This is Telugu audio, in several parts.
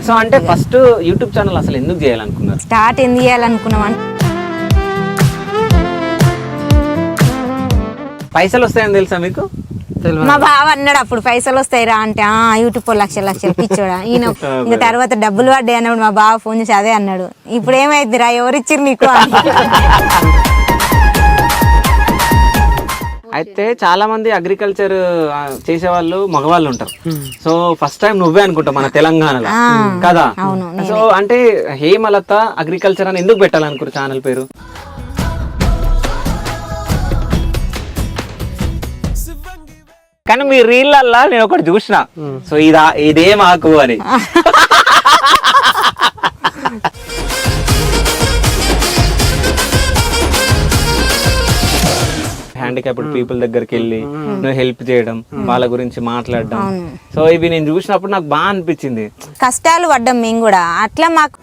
సో అంటే ఫస్ట్ యూట్యూబ్ ఛానల్ అసలు ఎందుకు చేయాలనుకున్నారు? స్టార్ట్ ఎందుకు చేయాలనుకున్నాం పైసలు వస్తాయని తెలుసా మీకు? మా బావ అన్నాడు అప్పుడు పైసలు వస్తాయిరా అంటే యూట్యూబ్ లక్షలు పిచ్చోడా ఈయన ఇంకా తర్వాత డబ్బులు పడ్డాయి అన్నప్పుడు మా బావ ఫోన్ చేసి అదే అన్నాడు. ఇప్పుడు ఏమైందిరా ఎవరిచ్చిర్రు నీకు అయితే చాలా మంది అగ్రికల్చర్ చేసే వాళ్ళు మగవాళ్ళు ఉంటారు. సో ఫస్ట్ టైం నువ్వే అనుకుంటా మన తెలంగాణలో కదా. సో అంటే హేమలత అగ్రికల్చర్ అని ఎందుకు పెట్టాలనుకుంటారు ఛానల్ పేరు? కానీ మీ రీళ్ళల్లా నేను ఒకటి చూసిన, సో ఇదే మాకు అని. హ్యాండిక్యాప్డ్ పీపుల్ దగ్గరికి వెళ్ళి నువ్వు హెల్ప్ చేయడం, వాళ్ళ గురించి మాట్లాడడం, సో ఇవి నేను చూసినప్పుడు నాకు బాగా అనిపించింది. కష్టాలు పడ్డాం మేము కూడా అట్లా. మాకు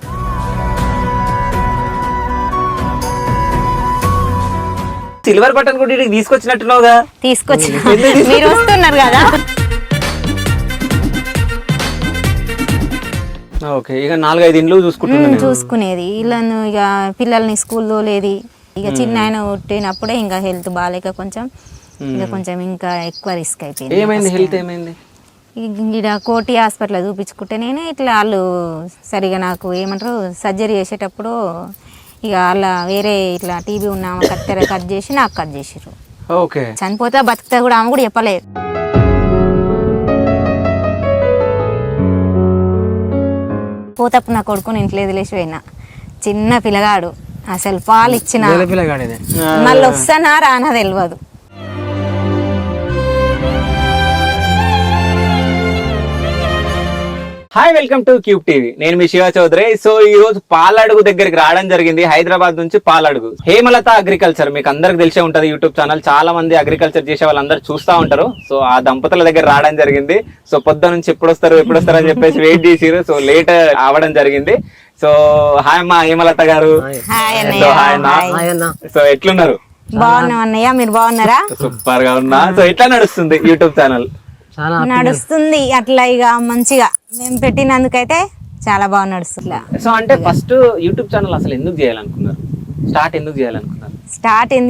సిల్వర్ బటన్ కూడా తీసుకొచ్చినట్టున్నావుగా? తీసుకొచ్చి మీరు వస్తున్నారు కదా. ఓకే, ఇక 4-5 ఇండ్లు చూసుకునేది వీళ్ళను. ఇక పిల్లల్ని స్కూల్లో లేదు. ఇక చిన్న ఆయన పుట్టినప్పుడే ఇంకా హెల్త్ బాగాలేక కొంచెం ఇంకా ఎక్కువ రిస్క్ అయిపోయింది. ఏమైంది? హెల్త్ ఏమైంది? ఇక్కడ కోటి హాస్పిటల్ చూపించుకుంటే నేను ఇట్లా వాళ్ళు సరిగా నాకు ఏమంటారు సర్జరీ చేసేటప్పుడు ఇక అలా వేరే ఇట్లా టీబీ ఉన్న కత్తెర కట్ చేసి నాకు కట్ చేసిర్రు. ఓకే, చనిపోతా బతుకుతా కూడా ఆమె కూడా చెప్పలేదు. పోతప్పుడు నా కొడుకుని ఇంట్లో వదిలేసి పోయినా. చిన్న పిల్లగాడు, అసలు పాలు ఇచ్చిన మళ్ళీ వస్తానా రానా తెలియదు. Hi, welcome to cube TV. నేను మీ శివ చౌదరి. సో ఈ రోజు పాలడుగు దగ్గరికి రావడం జరిగింది, హైదరాబాద్ నుంచి పాలడుగు. హేమలత అగ్రికల్చర్ మీకు అందరికి తెలిసే ఉంటది, యూట్యూబ్ ఛానల్. చాలా మంది అగ్రికల్చర్ చేసే వాళ్ళందరూ చూస్తా ఉంటారు. సో ఆ దంపతుల దగ్గర రావడం జరిగింది. సో పొద్దు నుంచి ఎప్పుడు వస్తారు అని చెప్పేసి వెయిట్ చేసిరు. సో లేట్ అవడం జరిగింది. సో హాయ్ అమ్మా హేమలత గారు. సో ఎట్లున్నారు? బాగున్నాం అన్నయ్య, మీరు బాగున్నారా? సూపర్ గా ఉన్నా. సో ఎట్లా నడుస్తుంది యూట్యూబ్ ఛానల్? నడుస్తుంది అట్లా ఇక మంచిగా. మేము పెట్టినందుకైతే చాలా బాగా నడుస్తుంది. సో అంటే ఫస్ట్ యూట్యూబ్ ఛానల్ అసలు ఎందుకు చేయాలనుకున్నారు? స్టార్ట్ ఎందుకు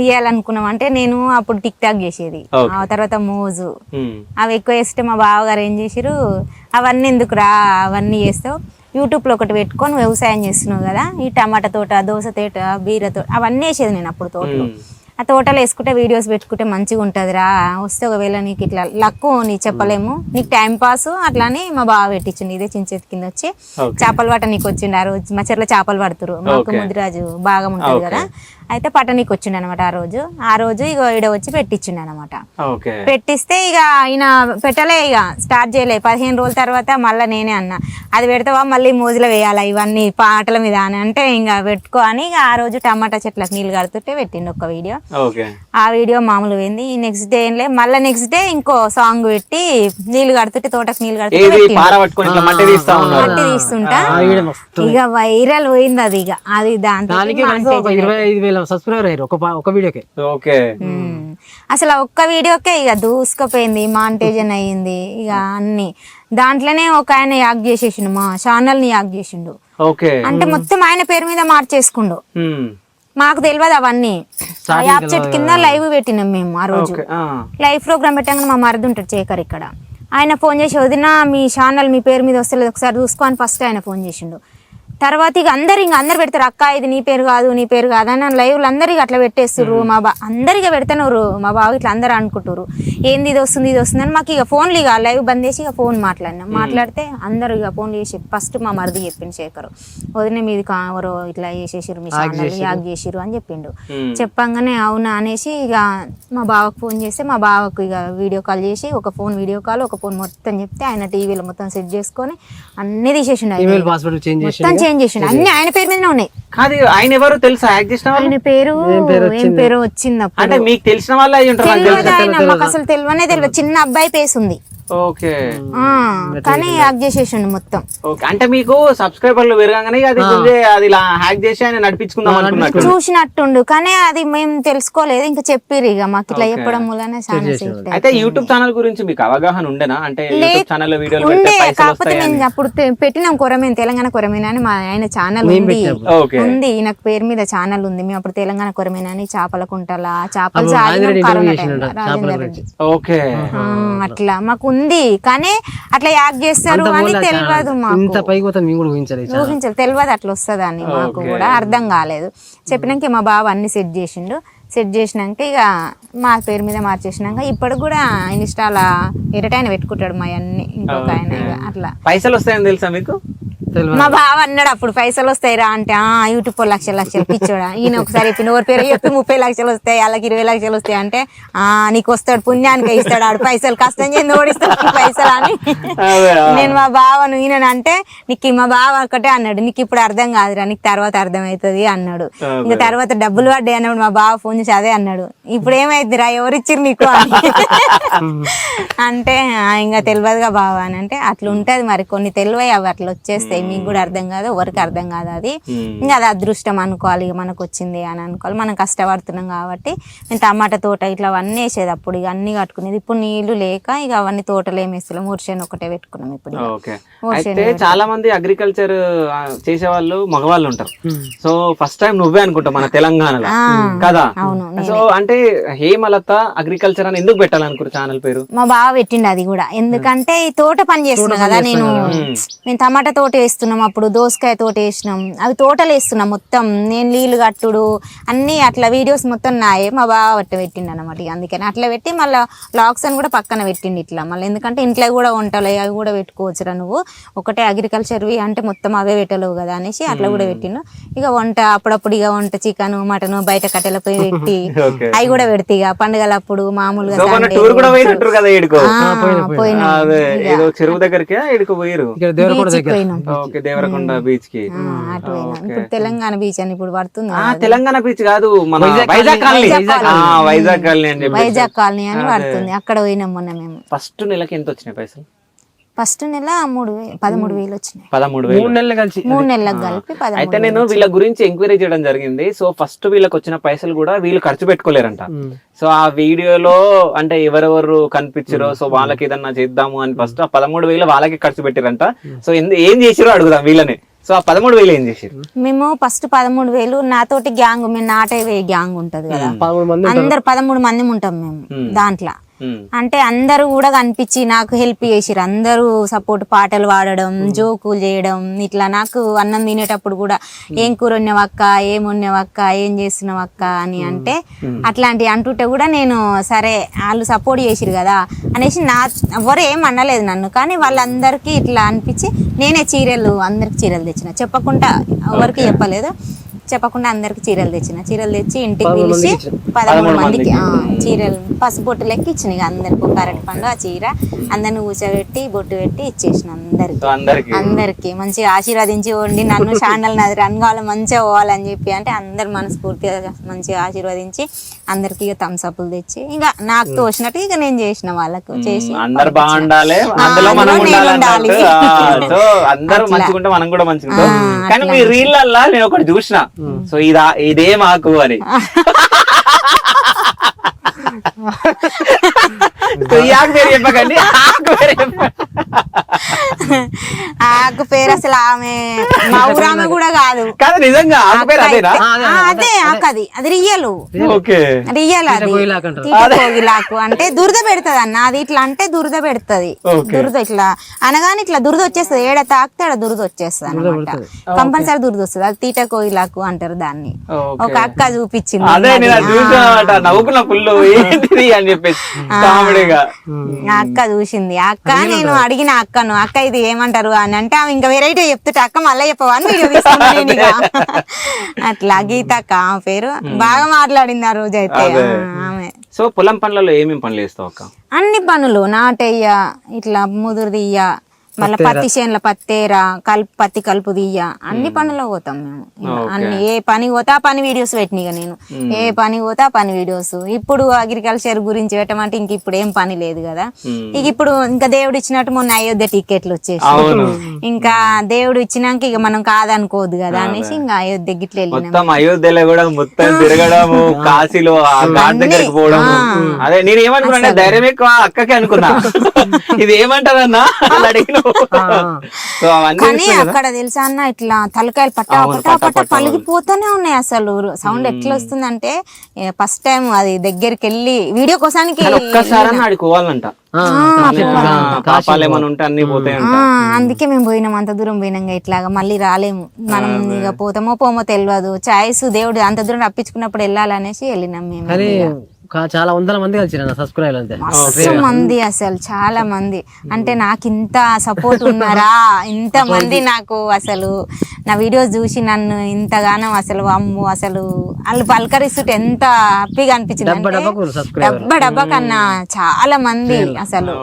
చేయాలనుకున్నాం అంటే నేను అప్పుడు టిక్ టాక్ చేసేది, ఆ తర్వాత మోజు అవి ఎక్కువ చేస్తే మా బావగారు ఏం చేసిరు, అవన్నీ ఎందుకురా అవన్నీ చేస్తావు, యూట్యూబ్లో ఒకటి పెట్టుకొని వ్యవసాయం చేస్తున్నావు కదా, ఈ టమాటా తోట, దోస తోట, బీర తోట అవన్నీ వేసేది నేను అప్పుడు తోటలో. ఆ తోటలో వేసుకుంటే వీడియోస్ పెట్టుకుంటే మంచిగా ఉంటుందిరా, వస్తే ఒకవేళ నీకు ఇట్లా లక్కు నీ చెప్పలేము, నీకు టైం పాస్ అట్లానే మా బావ పెట్టించిండు. ఇదే చించేతి కింద వచ్చి చేపలు పట్ట నీకు వచ్చిండు. ఆ రోజు మా చెర్ల చేపలు పడుతురు, మాకు ముదిరాజు బాగా ఉంటుంది కదా, అయితే పట్టనీకి వచ్చిండు అనమాట. ఆ రోజు ఇక ఈడ వచ్చి పెట్టించిండు అనమాట. పెట్టిస్తే ఇక ఆయన పెట్టలే, ఇక స్టార్ట్ చేయలే. 15 రోజుల తర్వాత మళ్ళీ నేనే అన్నా, అది పెడతావా మళ్ళీ మోజులో వేయాలా ఇవన్నీ పాటల మీద అని అంటే, ఇంకా పెట్టుకో అని ఇక ఆ రోజు టమాటా చెట్లకు నీళ్ళు కడుతుంటే పెట్టిండు ఒక వీడియో. ఆ వీడియో మామూలు పోయింది. నెక్స్ట్ డే ఏం మళ్ళీ నెక్స్ట్ డే ఇంకో సాంగ్ పెట్టి నీళ్ళు కడుతుంటే, తోటకు నీళ్ళు కడుతుంటే మట్టి తీస్తుంటా ఇక వైరల్ పోయింది అది. ఇక అది దాంతో అసలు ఒక్క వీడియోకే ఇక దూసుకుపోయింది, మానిటైజేషన్ అయ్యింది. ఇక అన్ని దాంట్లోనే ఒక ఆయన యాక్ చేసేసిండు, మా ఛానల్ ని యాక్ చేసిండు. అంటే మొత్తం ఆయన పేరు మీద మార్చేసుకుండు. మాకు తెలియదు అవన్నీ. యాప్ చెట్టు కింద లైవ్ పెట్టినాం మేము. ఆ రోజు లైవ్ ప్రోగ్రామ్ పెట్టాక మా మరిది ఉంటాడు శేఖర్ ఇక్కడ, ఆయన ఫోన్ చేసి వదినా మీ ఛానల్ మీ పేరు మీద వస్తలేదు ఒకసారి చూసుకో అని ఫస్ట్ ఆయన ఫోన్ చేసిండు. తర్వాత ఇక అందరు పెడతారు, అక్క ఇది నీ పేరు కాదు అని లైవ్లు అందరికి అట్లా పెట్టేస్తుర్రు. మా అందరిగా పెడతారు, మా బావ ఇట్లా అందరు అనుకుంటారు ఏంది ఇది వస్తుంది అని. మాకు ఇక ఫోన్లు ఇక లైవ్ బంద్ చేసి ఇక ఫోన్ మాట్లాడితే అందరు ఇక ఫోన్లు చేసి ఫస్ట్ మా మరిది చెప్పిండు శేఖర్, వదిన మీది ఎవరో ఇట్లా చేసేసారు మీ ఛానల్ యాగ్ చేసిరు అని చెప్పిండు. చెప్పంగానే అవునా అనేసి ఇక మా బావకు ఫోన్ చేస్తే మా బావకు ఇక వీడియో కాల్ చేసి ఒక ఫోన్ వీడియో కాల్ ఒక ఫోన్ మొత్తం చెప్తే ఆయన టీవీలో మొత్తం సెట్ చేసుకొని అన్ని తీసేసిండు, చేంజ్ చేసిండు. అన్ని ఆయన పేరు మీదనే ఉన్నాయి. ఆయన ఎవరు తెలుసా? ఆయన పేరు ఏం పేరు వచ్చింది అప్పుడు, మీకు తెలిసిన వాళ్ళు మాకు అసలు తెలియనే తెలియదు. చిన్న అబ్బాయి పేసు ఉంది, ఓకే కానీ హ్యాక్ చేసేసిండు మొత్తం. ఓకే అంటే మీకు సబ్స్క్రైబర్లు పెరగగానే అది ముందే అది ఇలా హ్యాక్ చేసి ఆయన నడిపించుకుందాం అనుకున్నట్టు చూసినట్టుండు కానీ అది మేము తెలుసుకోలేదు, ఇంకా చెప్పిర్రు ఇక మాకు ఇట్లా చెప్పడం వల్లనే చాలా సేఫ్. అయితే యూట్యూబ్ ఛానల్ గురించి మీకు అవగాహన ఉండేనా? అంటే యూట్యూబ్ ఛానల్ లో వీడియోలు ఉండే, పెడితే పైసలు కాకపోతే వస్తాయని? నేను అప్పుడు పెట్టినాం కొరమేను, తెలంగాణ కొరమేనా అని మా ఆయన ఛానల్ ఉంది. ఓకే ఉంది ఈయనకు పేరు మీద ఛానల్ ఉంది. మేము అప్పుడు తెలంగాణ కొరమేనా అని చేపల కుంటల చేపలు సాగినాం కరోనా టైంలో, రాజేందర్ రెడ్డి. ఓకే అట్లా మాకు ఉంది కానీ అట్లా యాక్ చేస్తారు అని తెలియదు మాకు, ఊహించాలి తెలియదు అట్లా వస్తుందని మాకు కూడా అర్థం కాలేదు. చెప్పినాక మా బావ అన్ని సెట్ చేసిండు, సెట్ చేసినాక ఇక మా పేరు మీద మార్చేసినాక ఇప్పుడు కూడా ఇన్స్టాల ఎరటైన పెట్టుకుంటాడు మా అన్ని. ఇంకొక ఆయన ఇక అట్లా పైసలు వస్తాయని తెలుసా మీకు? మా బావ అన్నాడు అప్పుడు పైసలు వస్తాయి రా అంటే, యూట్యూబ్ లక్షలు పిచ్చోడా ఈయన ఒకసారి చెప్పిన ఎవరి పేరు చెప్పి 30 లక్షలు వస్తాయి వాళ్ళకి 20 లక్షలు వస్తాయి అంటే, నీకు వస్తాడు పుణ్యానికి ఇస్తాడు ఆడు పైసలు, కష్టం చేసి ఓడిస్తాడు పైసలు అని. నేను మా బావను ఈయన అంటే నీకు మా బావ ఒకటే అన్నాడు, నీకు ఇప్పుడు అర్థం కాదురా నీకు తర్వాత అర్థమవుతుంది అన్నాడు. ఇంకా తర్వాత డబ్బులు పడ్డాయి అన్నాడు మా బావ ఫోన్ చేసి అదే అన్నాడు, ఇప్పుడు ఏమైందిరా ఎవరిచ్చిర్రు నీకు అని అంటే ఇంకా తెలియదుగా బావ అని అంటే, అట్లా ఉంటది మరి కొన్ని తెలివై అవి అట్లా వచ్చేస్తాయి, మీకు కూడా అర్థం కాదు ఎవరికి అర్థం కాదు అది. ఇంకా అది అదృష్టం అనుకోవాలి, ఇక మనకు వచ్చింది అని అనుకోవాలి. మనం కష్టపడుతున్నాం కాబట్టి నేను టమాటా తోట ఇట్లా అవన్నీ వేసేది అప్పుడు, ఇక అన్ని కట్టుకునేది. ఇప్పుడు నీళ్లు లేక ఇక అవన్నీ తోటలు ఏమేస్తాం, ఊర్షేను ఒకటే పెట్టుకున్నాం ఇప్పుడు. అయితే చాలా మంది అగ్రికల్చర్ చేసే వాళ్ళు మగవాళ్ళు ఉంటారు. సో ఫస్ట్ టైం నువ్వే అనుకుంటా మన తెలంగాణలో కదా. సో అంటే హేమలత అగ్రికల్చర్ అని ఎందుకు పెట్టాలనుకున్నారు ఛానల్ పేరు? మా బావ పెట్టిండు అది కూడా, ఎందుకంటే ఈ తోట పని చేస్తున్నా కదా నేను. మేము టమాటా తోట వేస్తున్నాం అప్పుడు, దోసకాయ తోట వేసినాం, అవి తోటలు వేస్తున్నాం మొత్తం. నేను నీళ్లు కట్టుడు అన్ని అట్లా వీడియోస్ మొత్తం నాయే, మా బావ అట్లా పెట్టిండు అనమాట. అందుకని అట్లా పెట్టి మళ్ళీ లాక్స్ అని కూడా పక్కన పెట్టిండు ఇట్లా. మళ్ళీ ఎందుకంటే ఇంట్లో కూడా వంటలు అవి కూడా పెట్టుకోవచ్చురా నువ్వు, ఒకటే అగ్రికల్చర్వి అంటే మొత్తం అవే పెట్టలేవు కదా అనేసి అట్లా కూడా పెట్టిండు. ఇక వంట అప్పుడప్పుడు ఇక వంట చికెన్ మటన్ బయట కట్టెల పోయి పెట్టి అవి కూడా పెడితే ఇక పండుగలప్పుడు మామూలుగా చెరువు దగ్గరికి దేవరకొండ బీచ్ కి. ఇప్పుడు తెలంగాణ బీచ్ అని ఇప్పుడు పడుతుంది, తెలంగాణ బీచ్ కాదు మన వైజాగ్ కాలనీ, వైజాగ్ కాలనీ అని వైజాగ్ కాలనీ అని పడుతుంది. అక్కడ పోయినాం మొన్న మేము. ఫస్ట్ నెలకి ఎంత వచ్చినాయి పైసలు? ఫస్ట్ నెల 13,000 వచ్చినాయి. 13,000 3 నెలలకు కలిపి 13,000. అయితే నేను వీళ్ళ గురించి ఎంక్వైరీ చేయడం జరిగింది. సో ఫస్ట్ వీళ్ళకి వచ్చిన పైసలు కూడా వీళ్ళు ఖర్చు పెట్టుకోలేరంట. సో ఆ వీడియోలో అంటే ఎవరెవరు కనిపించారో సో వాళ్ళకి ఏదన్నా చేద్దాము అని ఫస్ట్ ఆ 13,000 వాళ్ళకి ఖర్చు పెట్టారంట. సో ఏం చేసిరో అడుగుదాం వీళ్ళని. సో ఆ 13,000 ఏం చేసారు? మేము ఫస్ట్ 13,000 నాతోటి గ్యాంగ్, మేము నాటవే గ్యాంగ్ ఉంటది కదా, అందరు 13 మంది ఉంటాం మేము దాంట్లో. అంటే అందరూ కూడా కనిపించి నాకు హెల్ప్ చేసిరు, అందరూ సపోర్ట్, పాటలు పాడడం, జోకులు చేయడం ఇట్లా. నాకు అన్నం తినేటప్పుడు కూడా ఏం కూర వండినవక్క, ఏం వండినవక్క, ఏం చేస్తున్నావక్క అని అంటే అట్లాంటివి అంటుంటే కూడా నేను సరే వాళ్ళు సపోర్ట్ చేసిరు కదా అనేసి ఎవరు ఏం అనలేదు నన్ను. కానీ వాళ్ళందరికీ ఇట్లా అనిపించి నేనే అందరికి చీరలు తెచ్చిన, చెప్పకుండా ఎవరికి చెప్పలేదు, చెప్పకుండా అందరికి చీరలు తెచ్చి ఇంటికి పిలిచి 13 మందికి చీరలు పసుపొట్టు లెక్క ఇచ్చిన. అందరికి ఒక అరటి పండు ఆ చీర అందరిని కూర్చోబెట్టి బొట్టు పెట్టి ఇచ్చేసిన అందరికి మంచిగా ఆశీర్వదించి వండి నన్ను ఛానల్ నాది రన్ కావాలి మంచిగా పోవాలని చెప్పి అంటే అందరు మనస్ఫూర్తిగా మంచిగా ఆశీర్వదించి అందరికి ఇక థమ్స్అప్లు తెచ్చి ఇక నాకు తోచినట్టు ఇక నేను చేసిన వాళ్ళకు చేసి అందరు బాగుండాలి, అందులో మనం ఉండాలి, సో అందరూ మంచిగుంటే మనం కూడా మంచిగా. కానీ మీ రీళ్ళల్లా నేను ఒకటి చూసిన, సో ఇదే మాకు అని చెప్పకండి. ఆకు పేరు అసలు ఆమె మా ఊరామె కూడా కాదు, నిజంగా అదే ఆకది, అది రియల్ రియల్ అది పోగిలాకు అంటే దురద పెడుతుంది అన్న. అది ఇట్లా అంటే దురద పెడుతుంది, దురద ఇట్లా అనగానే ఇట్లా దురద వచ్చేస్తుంది, ఏడ తాకితే ఆడ దురద వచ్చేస్తుంది అనమాట, కంపల్సరీ దురద వస్తుంది. అది తీట కోయిలాకు అంటారు దాన్ని. ఒక అక్క చూపించింది అక్క చూసింది. అక్క నేను అడిగిన అక్కను, అక్క ఇది ఏమంటారు అని అంటే ఆమె ఇంకా వెరైటీ చెప్తుంటే అక్క మళ్ళీ చెప్పవా అని వీడియో తీసుకున్నాను. అట్లా గీతక్క ఆమె పేరు, బాగా మాట్లాడింది ఆ రోజు అయితే ఆమె. సో పొలం పనులలో ఏమేమి పనులు చేస్తావు అక్క? అన్ని పనులు, నాటయ్య ఇట్లా ముదురు తీయ మళ్ళీ పత్తి చేనుల పత్తేర పత్తి కలుపు తీయ అన్ని పనుల్లో పోతాం మేము అన్ని ఏ పని పోతా ఆ పని వీడియోస్ పెట్టిన నేను ఏ పని పోతా ఆ పని వీడియోస్. ఇప్పుడు అగ్రికల్చర్ గురించి పెట్టమంటే ఇంక ఇప్పుడు ఏం పని లేదు కదా. ఇక ఇప్పుడు ఇంకా దేవుడు ఇచ్చినట్టు మొన్న అయోధ్య టికెట్లు వచ్చేసి ఇంకా దేవుడు ఇచ్చినాక ఇక మనం కాదనుకోవద్దు కదా అనేసి ఇంకా అయోధ్య గిట్ల వెళ్ళినాం. అయోధ్యలో కూడా మొత్తం తిరగడము, కాశీలో ఘాట్ దగ్గరికి పోవడం. అదే నేను ఏమనుకున్నా ధైర్యం ఎక్కువ అక్కకే అనుకున్నా ఇది ఏమంటారన్నా అడిగిన. సో అవన్నీ కానీ అక్కడ తెలుసా అన్న ఇట్లా తలకాయలు పట్టా పట్టా పట్టా పలిగిపోతూనే ఉన్నాయి. అసలు సౌండ్ ఎట్లా వస్తుందంటే ఫస్ట్ టైం అది దగ్గరికి వెళ్ళి వీడియో కోసానికి ఒక్కసారి ఆడుకోవాలంట. పాపాలేమని ఉంటే అన్ని పోతాయంట. అందుకే మేము పోయినాం, అంత దూరం పోయినాం ఇట్లాగా మళ్ళీ రాలేము మనం. ఇక పోతామో పోమో తెలియదు. చాయిస్ దేవుడు అంత దూరం రప్పించుకున్నప్పుడు వెళ్ళాలనేసి వెళ్ళినాం మేము. చాలా వందల మంది కలిసి సబ్స్క్రైబర్ అంతే మస్తు మంది, అసలు చాలా మంది. అంటే నాకు ఇంత సపోర్ట్ ఉన్నారా, ఇంత మంది నాకు అసలు నా వీడియోస్ చూసి నన్ను ఇంతగానో అసలు అమ్ము అసలు వాళ్ళు పలకరిస్తుంటే ఎంత హ్యాపీగా అనిపించింది. డబ్బా కన్నా చాలా మంది అసలు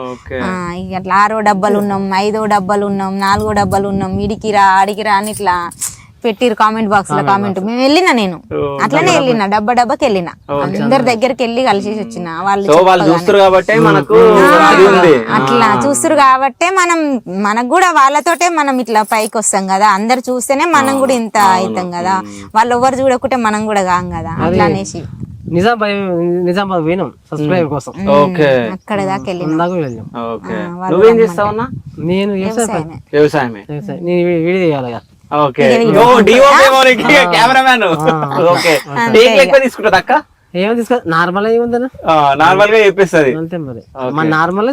ఇట్లా 6 డబ్బాలు ఉన్నాం, 5 డబ్బాలు ఉన్నాం, 4 డబ్బాలు ఉన్నాం, ఇడికిరా అడిగిరా అని ఇట్లా పెట్టిరు కామెంట్ బాక్స్ లో కామెంట్. మేము వెళ్ళినా, నేను అట్లనే వెళ్ళినా, డబ్బాకి వెళ్ళినా, అందరి దగ్గరికి వెళ్ళి కలిసేసి వచ్చిన. వాళ్ళు చూస్తారు కాబట్టి మనకు అట్లా చూస్తారు కాబట్టి మనకు కూడా వాళ్ళతోటే మనం ఇట్లా పైకి వస్తాం కదా. అందరు చూస్తేనే మనం కూడా ఇంత అవుతాం కదా. వాళ్ళు ఎవరు చూడకుంటే మనం కూడా కాం కదా. అట్లా అనేసి నిజామాబాద్ పోయినాం సబ్స్క్రైబర్ కోసం. అక్కడ దాకా వెళ్ళినాం. నువ్వేం చేస్తావన్నా? నేను వ్యవసాయమే. నేను వీడియో చేయాలి. కెమెరామ్యాన్ ఎక్కువ తీసుకుంటా అక్క. ఏమో తీసుకో నార్మల్ ఏముందన్నా, నార్మల్ గా చెప్పేస్తుంది అంతే. మరి నార్మల్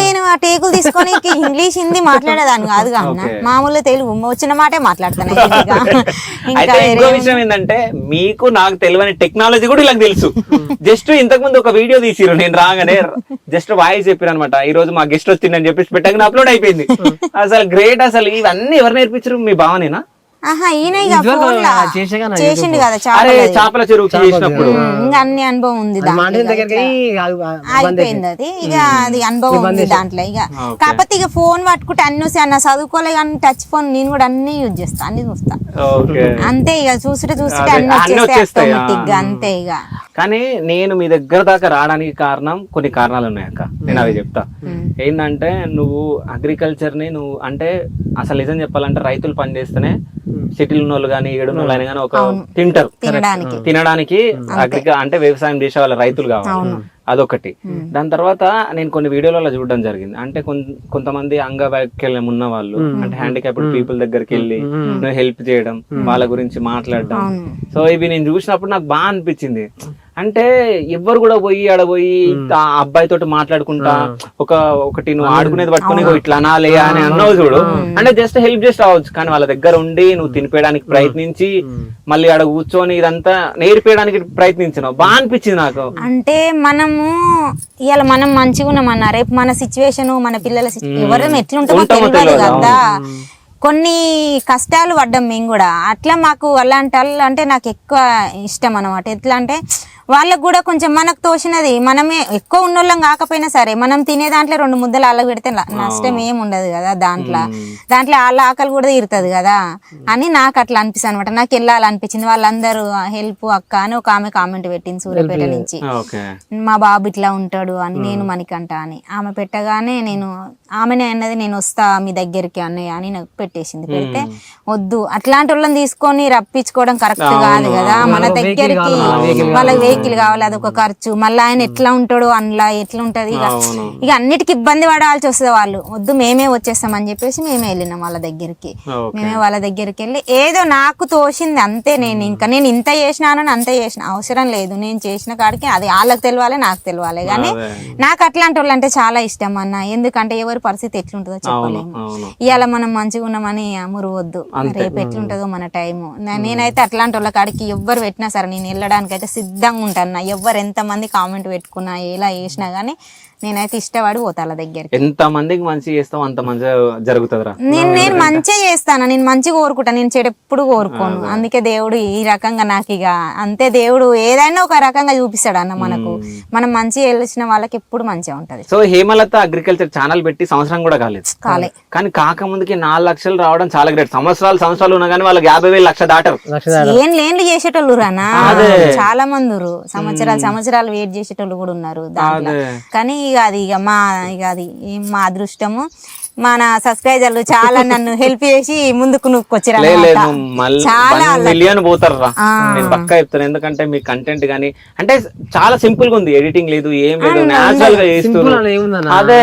నేను ఆ టేకులు తీసుకొని ఇంగ్లీష్ హిందీ మాట్లాడేదాన్ని కాదు కదా, మామూలుగా తెలుగు వచ్చిన మాటే మాట్లాడతాను. అయితే ఇంకో విషయం ఏంటంటే మీకు నాకు తెలియని టెక్నాలజీ కూడా ఇలా తెలుసు. జస్ట్ ఇంతకు ముందు ఒక వీడియో తీసిరు, నేను రాగానే జస్ట్ వాయిస్ చెప్పారు అనమాట. ఈ రోజు మా గెస్ట్ వచ్చిందని చెప్పేసి పెట్టగానే అప్లోడ్ అయిపోయింది. అసలు గ్రేట్. అసలు ఇవన్నీ ఎవరు నేర్పించారు? మీ బావనేనా? చేసిండు కదా చేపల చెరువు చేసినప్పుడు. ఇంకా అన్ని అనుభవం ఉంది, అయిపోయింది అది. ఇక అది అనుభవం ఉంది దాంట్లో. ఇక కాకపోతే ఇక ఫోన్ పట్టుకుంటే అన్ని అన్న చదువుకోలే కానీ టచ్ ఫోన్ నేను కూడా అన్ని యూజ్ చేస్తా, అన్ని చూస్తా అంతే. ఇక చూస్తుంటే అన్ని వచ్చేస్తాయి ఆటోమేటిక్ గా, అంతే. ఇక కానీ నేను మీ దగ్గర దాకా రావడానికి కారణం కొన్ని కారణాలు ఉన్నాయి అక్క, నేను అవి చెప్తా. ఏంటంటే నువ్వు అగ్రికల్చర్ ని నువ్వు అంటే అసలు నిజం చెప్పాలంటే రైతులు పని చేస్తేనే సిటీలు ఉన్న వాళ్ళు కానీ ఏడు వాళ్ళు అయినా కానీ ఒక తింటారు, తినడానికి అంటే వ్యవసాయం చేసే వాళ్ళ రైతులు కావాలి, అదొకటి. దాని తర్వాత నేను కొన్ని వీడియోలలో చూడడం జరిగింది. అంటే కొంతమంది అంగవైకల్యం ఉన్న వాళ్ళు అంటే హ్యాండిక్యాప్డ్ పీపుల్ దగ్గరికి వెళ్ళి నువ్వు హెల్ప్ చేయడం, వాళ్ళ గురించి మాట్లాడడం. సో ఇవి నేను చూసినప్పుడు నాకు బాగా అనిపించింది. అంటే ఎవ్వరు కూడా పోయి ఆడపోయి ఆ అబ్బాయి తోటి మాట్లాడుకుంటా ఒకటి నువ్వు ఆడుకునేది పట్టుకుని ఇట్లా అనాలి అని అన్నావు చూడు. అంటే జస్ట్ హెల్ప్ చేసి రావచ్చు, కానీ వాళ్ళ దగ్గర ఉండి నువ్వు తినిపేయడానికి ప్రయత్నించి మళ్ళీ ఆడ కూర్చొని ఇదంతా నేర్పేయడానికి ప్రయత్నించినావు. బాగా అనిపించింది నాకు. అంటే మనము ఇవాళ మనం మంచిగా ఉన్నామన్నా, రేపు మన సిచ్యువేషన్ మన పిల్లల ఎవరైనా ఎట్లుంటుందో తెలియదు కదా. కొన్ని కష్టాలు పడ్డాం మేము కూడా. అట్లా మాకు అలాంటి వాళ్ళు అంటే నాకు ఎక్కువ ఇష్టం అనమాట. ఎట్లా అంటే వాళ్ళకు కూడా కొంచెం మనకు తోచినది, మనమే ఎక్కువ ఉన్నోళ్ళం కాకపోయినా సరే మనం తినే దాంట్లో 2 ముద్దలు అలా పెడితే నష్టం ఏమి ఉండదు కదా. దాంట్లో వాళ్ళ ఆకలి కూడా తీరుతుంది కదా అని నాకు అట్లా అనిపిస్తుంది అనమాట. నాకు వెళ్ళాలనిపించింది. వాళ్ళందరూ హెల్ప్ అక్క అని ఒక ఆమె కామెంట్ పెట్టింది సూర్యాపేట నుంచి, మా బాబు ఇట్లా ఉంటాడు అని. నేను మణికంఠ అని ఆమె పెట్టగానే నేను ఆమెనే అన్నది, నేను వస్తా మీ దగ్గరికి అన్నయ్య అని నాకు పెట్టేసింది. పెడితే వద్దు, అట్లాంటి వాళ్ళని తీసుకొని రప్పించుకోవడం కరెక్ట్ కాదు కదా. మన దగ్గరికి వాళ్ళ వెహికల్ కావాలి, అదొక ఖర్చు. మళ్ళీ ఆయన ఎట్లా ఉంటాడో అందులో ఎట్లా ఉంటది. ఇక అన్నిటికి ఇబ్బంది పడాల్సి వస్తుంది. వాళ్ళు వద్దు మేమే వచ్చేస్తామని చెప్పేసి మేమే వెళ్ళినాం వాళ్ళ దగ్గరికి. మేమే వాళ్ళ దగ్గరికి వెళ్ళి ఏదో నాకు తోసింది అంతే. నేను ఇంత చేసినానని అంతే చేసిన అవసరం లేదు. నేను చేసిన కాడికి అది వాళ్ళకి తెలియాలి, నాకు తెలియాలి. కానీ నాకు అట్లాంటి వాళ్ళు అంటే చాలా ఇష్టం అన్న. ఎందుకంటే ఎవరి పరిస్థితి ఎట్లుంటుందో చెప్పలేము. ఇవాళ మనం మంచిగా ఉన్నామని మురవద్దు, రేపు ఎట్లుంటుందో మన టైము. నేనైతే అట్లాంటి వాళ్ళ కాడికి ఎవ్వరు పెట్టినా సరే నేను వెళ్ళడానికి అయితే సిద్ధంగా ఉంటాను. ఎవ్వరు ఎంతమంది కామెంట్ పెట్టుకున్నా ఎలా చేసినా కానీ నేనైతే ఇష్టపడి పోతా వాళ్ళ దగ్గరికి. ఎంత మందికి మంచి చేస్తాం అంత మంచిగా జరుగుతుందిరా. నేను మంచిగా చేస్తాను, నేను మంచిగా కోరుకుంటా, నేను చెడు ఎప్పుడు కోరుకోను. అందుకే దేవుడు ఈ రకంగా నాకు ఇక అంతే, దేవుడు ఏదైనా ఒక రకంగా చూపిస్తాడు అన్న మనకు. మనం మంచిగా వెళ్ళిన వాళ్ళకి ఎప్పుడు మంచిగా ఉంటది. సో హేమలత అగ్రికల్చర్ ఛానల్ పెట్టి సంవత్సరం కూడా కాలేదు, కానీ కాకముందుకి 4 లక్షలు రావడం చాలా గ్రేట్. సంవత్సరాలు ఉన్నా కానీ వాళ్ళకి 50,000 లక్ష దాటరు. ఏం లేన్లు చేసేటోళ్ళు రానా, చాలా మంది సంవత్సరాలు వెయిట్ చేసేటోళ్ళు కూడా ఉన్నారు దాంట్లో. కానీ ఇక అది మా అదృష్టము. మన సబ్స్క్రైబర్లు చాలా నన్ను హెల్ప్ చేసి ముందుకు నూక్కొచ్చారు. మిలియన్ పోతారు రా, నేను పక్కా చెప్తాను. ఎందుకంటే మీ కంటెంట్ గానీ అంటే చాలా సింపుల్ గా ఉంది, ఎడిటింగ్ లేదు, ఏం లేదు, నేచురల్ గా చేస్తున్నారు. అదే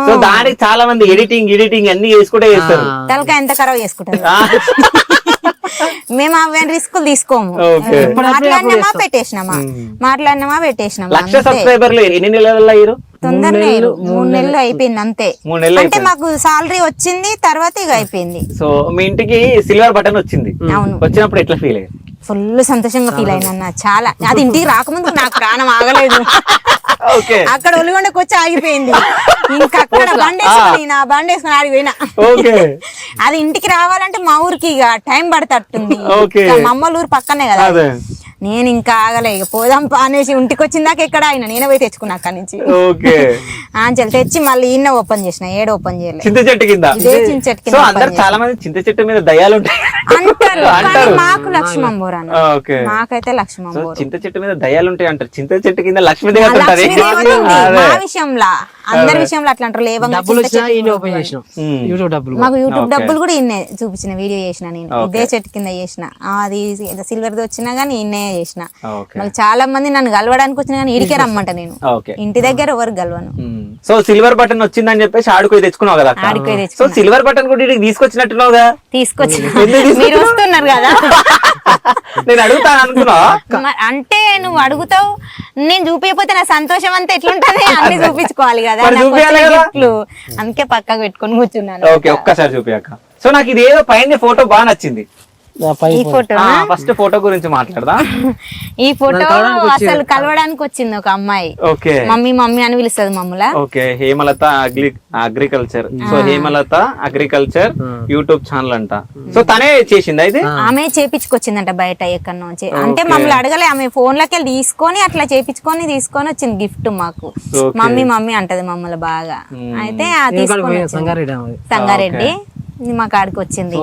సో దానికి చాలా మంది ఎడిటింగ్ అన్ని చేసుకుంటే చేస్తారు. తలకాయ ఎంత ఖరాబ్ చేసుకుంటారు. మేము అవి రిస్కులు తీసుకోము. మాట్లాడినామా పెట్టేసినామా. 1,00,000 సబ్స్క్రైబర్లు ఎన్ని నెలల్లో అయ్యారు? తొందరగా 3 నెలలు అయిపోయింది అంతే. అంటే మాకు సాలరీ వచ్చింది, తర్వాత ఇక అయిపోయింది. సో మీ ఇంటికి సిల్వర్ బటన్ వచ్చింది, వచ్చినప్పుడు ఎట్లా ఫీల్ అయ్యారు? ఫుల్ సంతోషంగా ఫీల్ అయినా చాలా. అది ఇంటికి రాకముందు నాకు ప్రాణం ఆగలేదు. అక్కడ ఒలిగొండకు వచ్చి ఆగిపోయింది. ఇంకా అక్కడ బండి వేసుకుని ఆగిపోయినా. అది ఇంటికి రావాలంటే మా ఊరికి ఇక టైం పడతట్టుంది. మా అమ్మల ఊరు పక్కనే కదా. నేను ఇంకా ఆగలే, ఇక పోదాం అనేసి ఇంటికి వచ్చిందాక ఎక్కడ ఆయన నేనే పోయి తెచ్చుకున్నా అక్కడి నుంచి. ఆంచెలు తెచ్చి మళ్ళీ ఈయన ఓపెన్ చేసిన, ఏడు ఓపెన్ చేయలేదు. చింత చెట్టు కింద చాలా మంది చింత చెట్టు మీద దయ్యాలు ఉంటాయి అంటారు. మాకు లక్ష్మీంబోరా, మాకైతే లక్ష్మీంబోరా. చింత చెట్టు మీద దయ్యాలు ఉంటాయి అంటారు, చింత చెట్టు కింద లక్ష్మీదేవత ఉంటారు. మా విషయంలో అందరి విషయంలో అట్లా అంటారు. మాకు యూట్యూబ్ డబ్బులు కూడా ఇన్నే చూపించిన, వీడియో చేసిన నేను ఇదే చెట్టు కింద చేసిన. అది సిల్వర్ ది వచ్చినా గానీ ఇన్నే చేసిన. మళ్ళీ చాలా మంది నన్ను కలవడానికి వచ్చినా కానీ ఇడికే రమ్మంట, నేను ఇంటి దగ్గర ఎవరు గెలవను. సో సిల్వర్ బటన్ వచ్చిందని చెప్పేసి ఆడుకోయి తెచ్చుకున్నావు కదా. సో సిల్వర్ బటన్ కూడా ఇక్కడికి తీసుకొచ్చినట్టున్నావు కదా. తీసుకొచ్చిన మీరు వస్తున్నారు కదా. నేను అడుగుతాను అనుకున్నా, అంటే నువ్వు అడుగుతావు, నేను చూపించకపోతే నా సంతోషం అంతా ఎట్లుంటది, అన్ని చూపించుకోవాలి కదా. అందుకే పక్కకు పెట్టుకొని కూర్చున్నాను. ఓకే, ఒక్కసారి చూపించాక. సో నాకు ఇది ఏదో పైన ఫోటో బాగా నచ్చింది. ఫస్ట్ ఫోటో గురించి మాట్లాడదా. ఈ ఫోటో అసలు కలవడానికి వచ్చింది ఒక అమ్మాయి. మమ్మీ అని పిలుస్తుంది మమ్మల్ని. Okay, Hemalatha agriculture. So Hemalatha agriculture YouTube channel అంట. సో తనే చేసింది అయితే, ఆమె చేపించుకొచ్చిందంట బయట ఎక్కడి నుంచి. అంటే మమ్మల్ని అడగలే, ఆమె ఫోన్ లోకి వెళ్ళి తీసుకొని అట్లా తీసుకొని వచ్చింది గిఫ్ట్ మాకు. మమ్మీ అంటది మమ్మల్ని బాగా. అయితే సంగారెడ్డి మా కాడికి వచ్చింది.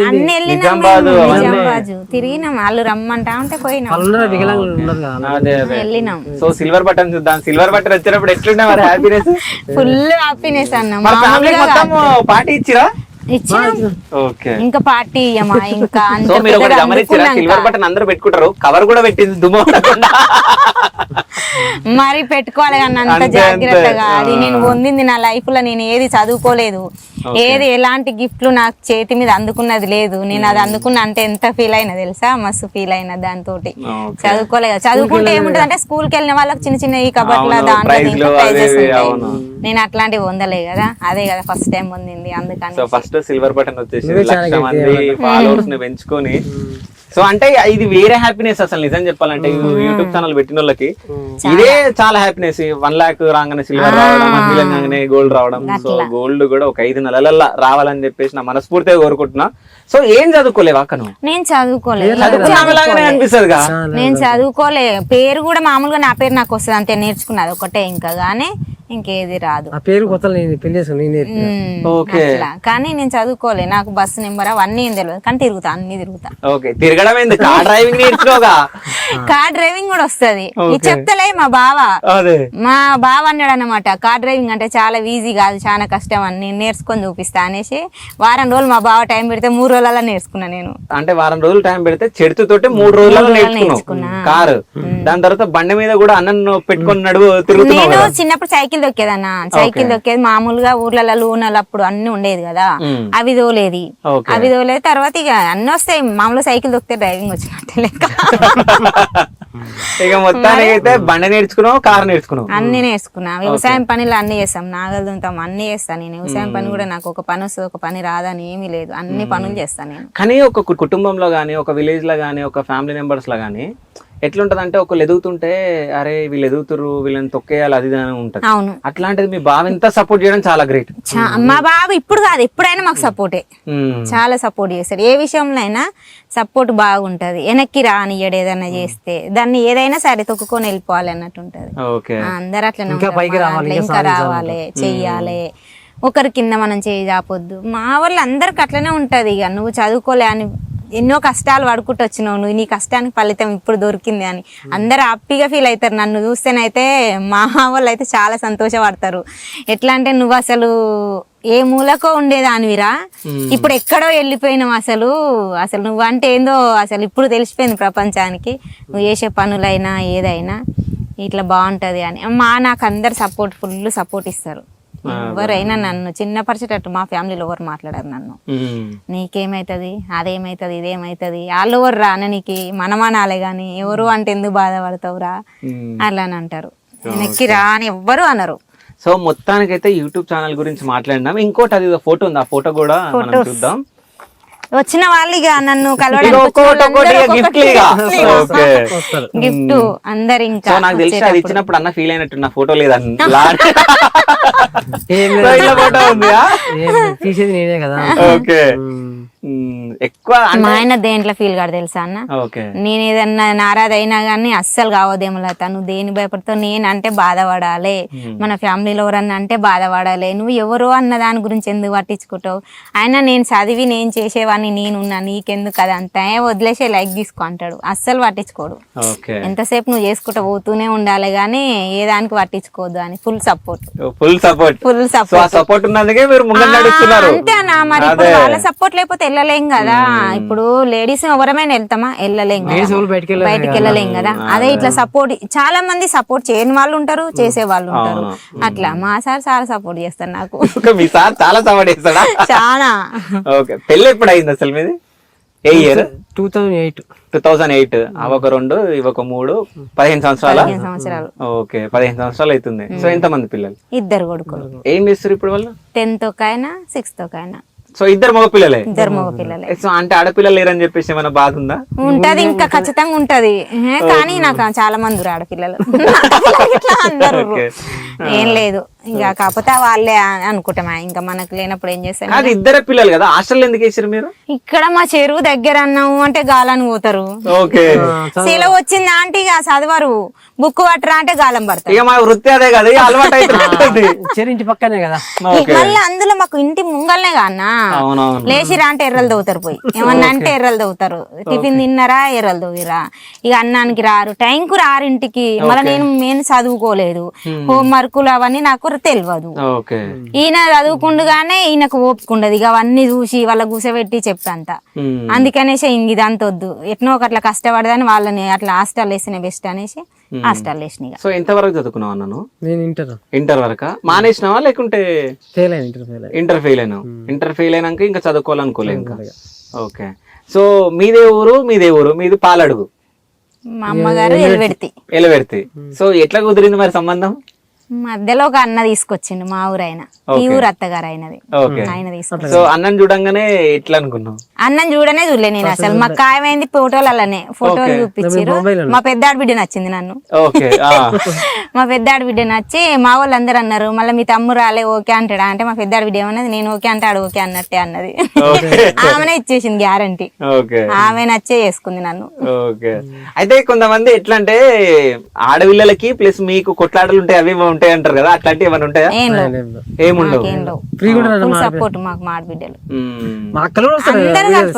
అన్ని నిజామాబాద్ తిరిగినాం, వాళ్ళు రమ్మంటా ఉంటే పోయినాం, వెళ్ళినాం. సో సిల్వర్ బటన్ చూద్దాం. సిల్వర్ బటన్ వచ్చినప్పుడు ఎట్లుండే మరి హ్యాపీనెస్? ఫుల్ హ్యాపీనెస్ అన్న. పార్టీ ఇచ్చిరా? ఇంకా పార్టీ ఇయ్యమా? ఇంకా సిల్వర్ బటన్ అందరూ పెట్టుకుంటారు, కవర్ కూడా పెట్టింది దుమ్ము మరి పెట్టుకోవాలి కానీ అంత జాగ్రత్తగా. అది నేను పొందింది నా లైఫ్ లో. నేను ఏది చదువుకోలేదు, ఏది ఎలాంటి గిఫ్ట్లు నాకు చేతి మీద అందుకున్నది లేదు. నేను అది అందుకున్నా అంటే ఎంత ఫీల్ అయినా తెలుసా, మస్తు ఫీల్ అయినా దాంతో. చదువుకోలేదు, చదువుకుంటే ఏముంటది అంటే స్కూల్కి వెళ్ళిన వాళ్ళకి చిన్న చిన్న ఈ కబట్ల దాంట్లో ప్రైజెస్ ఉంటాయి. నేను అట్లాంటివి పొందలేదు కదా, అదే కదా ఫస్ట్ టైం పొందింది. అందుకని ఫస్ట్ సిల్వర్ బటన్ వచ్చేసి 1,00,000 మంది ఫాలోవర్స్ ని పెంచుకొని. సో అంటే ఇది వేరే హ్యాపీనెస్ అసలు నిజం చెప్పాలంటే. యూట్యూబ్ ఛానల్ పెట్టిన వాళ్ళకి ఇదే చాలా హ్యాపీనెస్. 1 lakh రాగానే సిల్వర్ రావడం, 1 million రాగానే గోల్డ్ రావడం. సో గోల్డ్ కూడా ఒక 5 నెలల రావాలని చెప్పేసి నా మనస్ఫూర్తిగా కోరుకుంటున్నా. సో ఏం చదువుకోలేవా అక్క నువ్వు? నేను చదువుకోలేదు, అనిపిస్తుంది. నేను చదువుకోలే. పేరు కూడా మామూలుగా నా పేరు నాకు వస్తుంది అంతే, నేర్చుకున్నది ఒకటే. ఇంకా గానీ ఇంకేది రాదు. కానీ నేను చదువుకోలే, నాకు బస్సు నెంబర్ అవన్నీ ఏం తెలియదు. కానీ అన్ని తిరుగుతా. కార్ డ్రైవింగ్ కూడా వస్తది. ఇది చెప్తలే మా బావ అన్నాడు అన్నమాట, కార్ డ్రైవింగ్ అంటే చాలా ఈజీ కాదు, చాలా కష్టం అని. నేను నేర్చుకొని చూపిస్తా అనేసి వారం రోజులు మా బావ టైం పెడితే 3 రోజులలో నేర్చుకున్నా నేను. అంటే వారం రోజులు టైం పెడితే చెడుతోటి 3 రోజులలో నేర్చుకున్నా కారు. దాని తర్వాత బండి మీద కూడా అన్నం పెట్టుకుని నడువు తిరుగుతున్నా. నేను చిన్నప్పుడు సైకిల్ దొక్కేదన్నా, సైకిల్ దొక్కేది మామూలుగా ఊర్లలో లూనలు అప్పుడు అన్ని ఉండేది కదా, అవి తోలేది. తర్వాత ఇక అన్ని వస్తాయి మామూలుగా, సైకిల్ దొక్కితే డ్రైవింగ్ వచ్చినట్టే లెక్క. ఇక మొత్తానికి అయితే బండి నేర్చుకున్నావు, కారు నేర్చుకున్నావు, అన్ని నేర్చుకున్నా. వ్యవసాయం పనులు అన్ని చేస్తాం, నాగలు దుంతాం, అన్ని చేస్తాను నేను. వ్యవసాయం పని కూడా నాకు ఒక పని వస్తుంది, ఒక పని రాదని ఏమీ లేదు, అన్ని పనులు చేస్తాను నేను. కానీ ఒక కుటుంబంలో గానీ, ఒక విలేజ్ లో గానీ, ఒక ఫ్యామిలీ మెంబర్స్ లో గానీ ఎట్లుంటది అంటే ఒకళ్ళు ఎదుగుతుంటే అరే వీళ్ళు ఎదుగుతురు వీళ్ళని తొక్కేయాలి అది ఇది అని ఉంటది. అవును. అట్లాంటిది మీ బావ ఎంత సపోర్ట్ చేయడం చాలా గ్రేట్. మా బాబు ఇప్పుడు కాదు ఎప్పుడైనా మాకు సపోర్టే, చాలా సపోర్ట్ చేస్తాడు. ఏ విషయంలో అయినా సపోర్ట్ బాగుంటది. వెనక్కి రానియ్యడు. ఏదైనా చేస్తే దాన్ని ఏదైనా సరే తొక్కుకొని వెళ్ళిపోవాలి అన్నట్టు ఉంటది. అందరు అట్లనే ఉంటారు. ఇంకా రావాలి, చెయ్యాలి, ఒకరి కింద మనం చేయి చాపొద్దు. మా వాళ్ళు అందరికి అట్లనే ఉంటది. ఇక నువ్వు చదువుకోలే అని ఎన్నో కష్టాలు పడుకుంటూ వచ్చినావు, నువ్వు నీ కష్టానికి ఫలితం ఇప్పుడు దొరికింది అని అందరు హ్యాపీగా ఫీల్ అవుతారు. నన్ను చూస్తేనైతే మా వాళ్ళు అయితే చాలా సంతోషపడతారు. ఎట్లా అంటే నువ్వు అసలు ఏ మూలకో ఉండేదానివిరా, ఇప్పుడు ఎక్కడో వెళ్ళిపోయినావు. అసలు నువ్వు అంటే ఏందో అసలు ఇప్పుడు తెలిసిపోయింది ప్రపంచానికి. నువ్వు చేసే పనులైనా ఏదైనా ఇట్లా బాగుంటది అని నాకు అందరు ఫుల్ సపోర్ట్ ఇస్తారు. ఎవరైనా నన్ను చిన్నపరిచేటట్టు మా ఫ్యామిలీలో ఎవరు మాట్లాడారు నన్ను. నీకేమైతుంది, అదేమైతుంది, ఇదేమైతుంది, వాళ్ళు ఎవరు రా నీకు మనమనాలే గాని ఎవరు అంటే ఎందుకు బాధపడతావురా అలా అని అంటారు. వెనక్కి రా అని ఎవ్వరు అనరు. సో మొత్తానికైతే యూట్యూబ్ ఛానల్ గురించి మాట్లాడినాం. ఇంకోటి అది ఫోటో ఉంది, ఆ ఫోటో కూడా మనం చూద్దాం. వచ్చిన వాళ్ళు ఇక నన్ను కలవడానికి గిఫ్ట్ అందరు. ఇంకా నాకు తెలిసి అది ఇచ్చినప్పుడు అన్న ఫీల్ అయినట్టు నా ఫోటో లేదన్న ఫోటో ఉంది తీసేది నేనే కదా. ఓకే. ఎక్కువ మా ఆయన దేంట్లో ఫీల్ కాదు తెలుసా అన్న. నేను ఏదన్నా నారాజ్ అయినా గానీ అస్సలు కావదేమో తను దేని భయపడతావు, నేను అంటే బాధపడాలి, మన ఫ్యామిలీలో ఎవరన్నా అంటే బాధపడాలి, నువ్వు ఎవరో అన్న దాని గురించి ఎందుకు పట్టించుకుంటావు, అయినా నేను చదివి నేను చేసేవాడిని, నేనున్నా, నీకెందుకు అదంతా వదిలేసే లైక్ తీసుకో అంటాడు. అస్సలు పట్టించుకోడు. ఎంతసేపు నువ్వు చేసుకుంటా పోతూనే ఉండాలి గానీ ఏ దానికి పట్టించుకోవద్దు అని ఫుల్ సపోర్ట్. అంతే అన్న. మరి వాళ్ళ సపోర్ట్ లేకపోతే వెళ్ళలేం కదా. ఇప్పుడు లేడీస్ ఎవరమైనా వెళ్తామా, వెళ్ళలేం కదా, బయటికి వెళ్ళలేం కదా. అదే ఇట్లా సపోర్ట్, చాలా మంది సపోర్ట్ చేయని వాళ్ళు ఉంటారు, చేసే వాళ్ళు ఉంటారు. అట్లా మా సార్ చాలా సపోర్ట్ చేస్తారు నాకు. మీ సార్ చాలా సపోర్ట్ చేస్తాడా? చాలా. పెళ్ళి ఎప్పుడు అయింది అసలు మీది? ఏ ఇయర్? 2008. అవొక 2 ఇవొక 3 15 సంవత్సరాలు. ఓకే, 15 సంవత్సరాలు అవుతుంది. సో ఎంత మంది పిల్లలు? 2 కొడుకులు. ఏం చేస్తారు ఇప్పుడు వాళ్ళు? 10th ఒక ఆయన, 6th ఒక ఆయన. సో ఇద్దరు మగ పిల్లలే. సో అంటే ఆడపిల్లలు లేరని చెప్పేసి ఏమైనా బాధ ఉందా? ఉంటది, ఇంకా ఖచ్చితంగా ఉంటది. కానీ నాకు చాలా మంది ఆడపిల్లలు అందరూ. ఏం లేదు ఇంకా, కాకపోతే వాళ్ళే అనుకుంటామా, ఇంకా మనకు లేనప్పుడు ఏం చేస్తాం. అది ఇద్దరు పిల్లలు కదా, హాస్టల్ ఎందుకు వేసారు మీరు? ఇక్కడ మా చెరువు దగ్గర అన్నాము అంటే గాలని పోతారు. సెలవు వచ్చిందా అంటే ఇక చదవరు, బుక్ పట్టరా అంటే గాలం పడతారు. ఇక మా వృత్తి అదే కదా, అలవాటు అయిపోతుంది. ఇంటి పక్కనే కదా. మళ్ళీ అందులో మాకు ఇంటి ముంగల్నే కాన్నా, లేచిరా అంటే ఎర్రలు దవ్వుతారు, పోయి ఏమన్నా అంటే ఎర్రలు దవ్వుతారు. టిఫిన్ తిన్నారా, ఎర్రలు దవ్విరా. ఇక అన్నానికి రారు, టైంకు రారు ఇంటికి. మళ్ళీ నేను చదువుకోలేదు, హోంవర్కులు అవన్నీ నాకు తెలియదు. ఈయన చదువుకుండగానే ఈయనకు ఓపుకుండదు, ఇక అవన్నీ చూసి వాళ్ళ కూసబెట్టి చెప్తాంత. అందుకనేసి ఇదంతా వద్దు, ఎట్నో ఒకట్లా కష్టపడదని వాళ్ళని అట్లా హాస్టల్ వేసిన బెస్ట్ అనేసి హాస్టల్ వేసిన. సో ఎంత వరకు చదువుకున్నావు అన్నాను? నేను ఇంటర్ వరకు మానేసినావా లేకుంటే? ఇంటర్ ఫెయిల్ అయినావు. ఇంటర్ ఫెయిల్ అయినాక ఇంకా చదువుకోవాలనుకోలే ఇంకా. ఓకే. సో మీదే ఊరు? మీది పాలడుగు. మా అమ్మగారు ఎలవెర్తి. సో ఎట్లా కుదిరింది మరి సంబంధం? మధ్యలో ఒక అన్న తీసుకొచ్చిండు, మా ఊరు ఆయన, ఈ ఊరు అత్తగారు అయినది. ఆయన తీసుకొచ్చి. సో అన్నం చూడంగానే ఎట్లా అనుకున్నావు? అన్నం చూడనే చూడలే నేను అసలు. మాకు ఖాయమైంది ఫోటోలు, అలానే ఫోటోలు చూపించారు. మా పెద్దాడి బిడ్డ నచ్చింది నన్ను. మా పెద్దాడి బిడ్డ నచ్చి మా వాళ్ళు అందరు అన్నారు, మళ్ళీ మీ తమ్ముడు రాలే ఓకే అంటాడా అంటే, మా పెద్దాడి బిడ్డ ఏమన్నది, నేను ఓకే అంటే ఆడు ఓకే అన్నట్టే అన్నది. ఆమెనే ఇచ్చేసింది గ్యారంటీ. ఆమె నచ్చే చేసుకుంది నన్ను. అయితే కొంతమంది ఎట్లా అంటే ఆడపిల్లలకి ప్లస్ మీకు కొట్లాటలు ఉంటాయి, అవి ఉంటాయి అంటారు కదా, అట్లాంటి ఏమైనా ఉంటాయా? ఏముండవు. సపోర్ట్ మాకు మా ఆడబిడ్డలు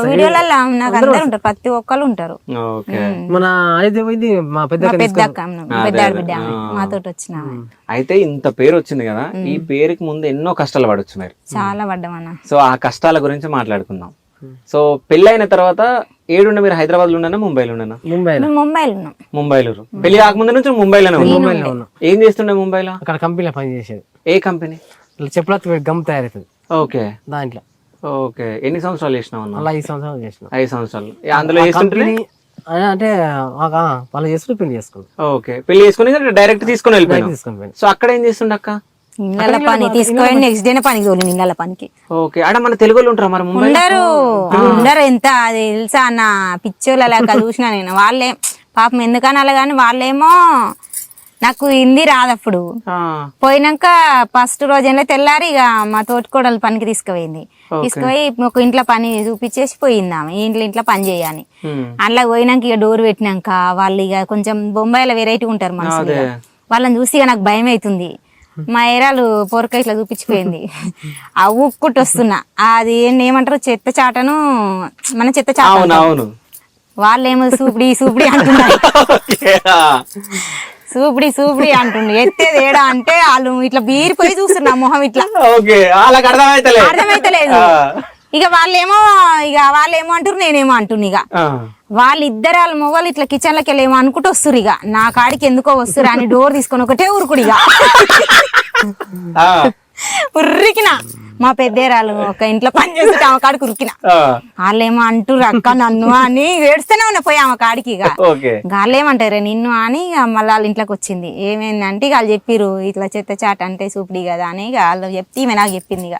వీడియోలలో నాకు అందరు ఉంటారు, ప్రతి ఒక్కరు ఉంటారు. మన పెద్ద బిడ్డ మాతో వచ్చిన. అయితే ఇంత పేరు వచ్చింది కదా, ఈ పేరుకి ముందు ఎన్నో కష్టాలు పడొచ్చు మీరు. చాలా పడ్డామన్నా. సో ఆ కష్టాల గురించి మాట్లాడుకుందాం. సో పెళ్ళైన తర్వాత ఏడుండే మీరు? హైదరాబాద్ లో ఉండనా, ముంబైలో ఉండనా? ముంబైలో. పెళ్లి కాకముందు నుంచి ముంబైలోనే ఉన్నా. ఏం చేస్తుండే ముంబైలో? అక్కడ కంపెనీలో పని చేసేది. ఏ కంపెనీ? చెప్పుల గమ్ తయారవుతుంది. ఓకే. దాంట్లో. ఓకే. ఎన్ని సంవత్సరాలు చేసినావు? 5 సంవత్సరాలు చేసిన. 5 సంవత్సరాలు అందులో చేస్తుంటే అంటే వాళ్ళు చేసుకుని పెళ్లి చేసుకున్నాం. ఓకే. పెళ్లి చేసుకుని డైరెక్ట్ తీసుకుని వెళ్ళిపోయాను. సో అక్కడ ఏం చేస్తుండే అక్క? ఇళ్ళ పని తీసుకొని నెక్స్ట్ డే పనికి తోలి ఇళ్ళ పనికి. ఓకే. ఆడ మన తెలుగు ఉంటారా మరి? ఉండరు ఎంత అది తెలుసా అన్న, పిచ్చోళ్ళ చూసిన నేను. వాళ్ళే పాపం ఎందుకనాలి కానీ వాళ్ళేమో నాకు హిందీ రాదు అప్పుడు. ఆ, పోయినాక ఫస్ట్ రోజునే తెల్లారి ఇక మా తోటికోడలు పనికి తీసుకుపోయింది. తీసుకుపోయి ఒక ఇంట్లో పని చూపించేసి పోయింది ఆమె, ఇంట్లో పని చేయని. ఉమ్, అందులో పోయినాక ఇక డోర్ పెట్టినాక వాళ్ళు ఇక కొంచెం బొంబాయిలో వెరైటీ ఉంటారు మనుషులు. ఇక వాళ్ళని చూసి ఇక నాకు భయం అవుతుంది. మా ఏరాలు పొరక ఇట్లా చూపించిపోయింది. ఆ ఊక్కుంటూ వస్తున్నా, అది ఏమంటారు చెత్త చాటను, మన చెత్త చాట అవును అంటారు. అవును. వాళ్ళేమో సూపిడి అంటున్నారు. ఓకే, ఆ, సూపిడి అంటుండు. ఎత్తేది ఏడా అంటే వాళ్ళు ఇట్లా బీరిపోయి చూస్తున్నా మొహం ఇట్లా. ఓకే, వాళ్ళకి అర్థమైతలేదు. అర్థమైతలేదు. ఇక వాళ్ళేమో అంటారు, నేనేమో అంటున్నా. ఇక వాళ్ళిద్దరు వాళ్ళ మొగలు ఇట్లా కిచెన్ లోకి వెళ్ళేమో అనుకుంటూ వస్తురు. ఇక నా కాడికి ఎందుకో వస్తురు అని డోర్ తీసుకొని ఒకటే ఉరుకుడు. ఇక ఉర్రికిన మా పెద్దేరాలు ఒక ఇంట్లో పని చేస్తుంటే ఆమె కాడికి ఉరికిన. వాళ్ళేమో అంటుర్రు అక్క నన్ను అని ఏడుస్తూనే ఉన్నా పోయి ఆమె కాడికి. ఇక వాళ్ళేమంటారు నిన్ను అని ఇక మళ్ళీ వాళ్ళ ఇంట్లోకి వచ్చింది. ఏమైందంటే ఇక వాళ్ళు చెప్పిర్రు ఇట్లా చెత్త చాట అంటే సూపిడి కదా అని. ఇక వాళ్ళు చెప్తే ఈమె నాకు చెప్పింది. ఇక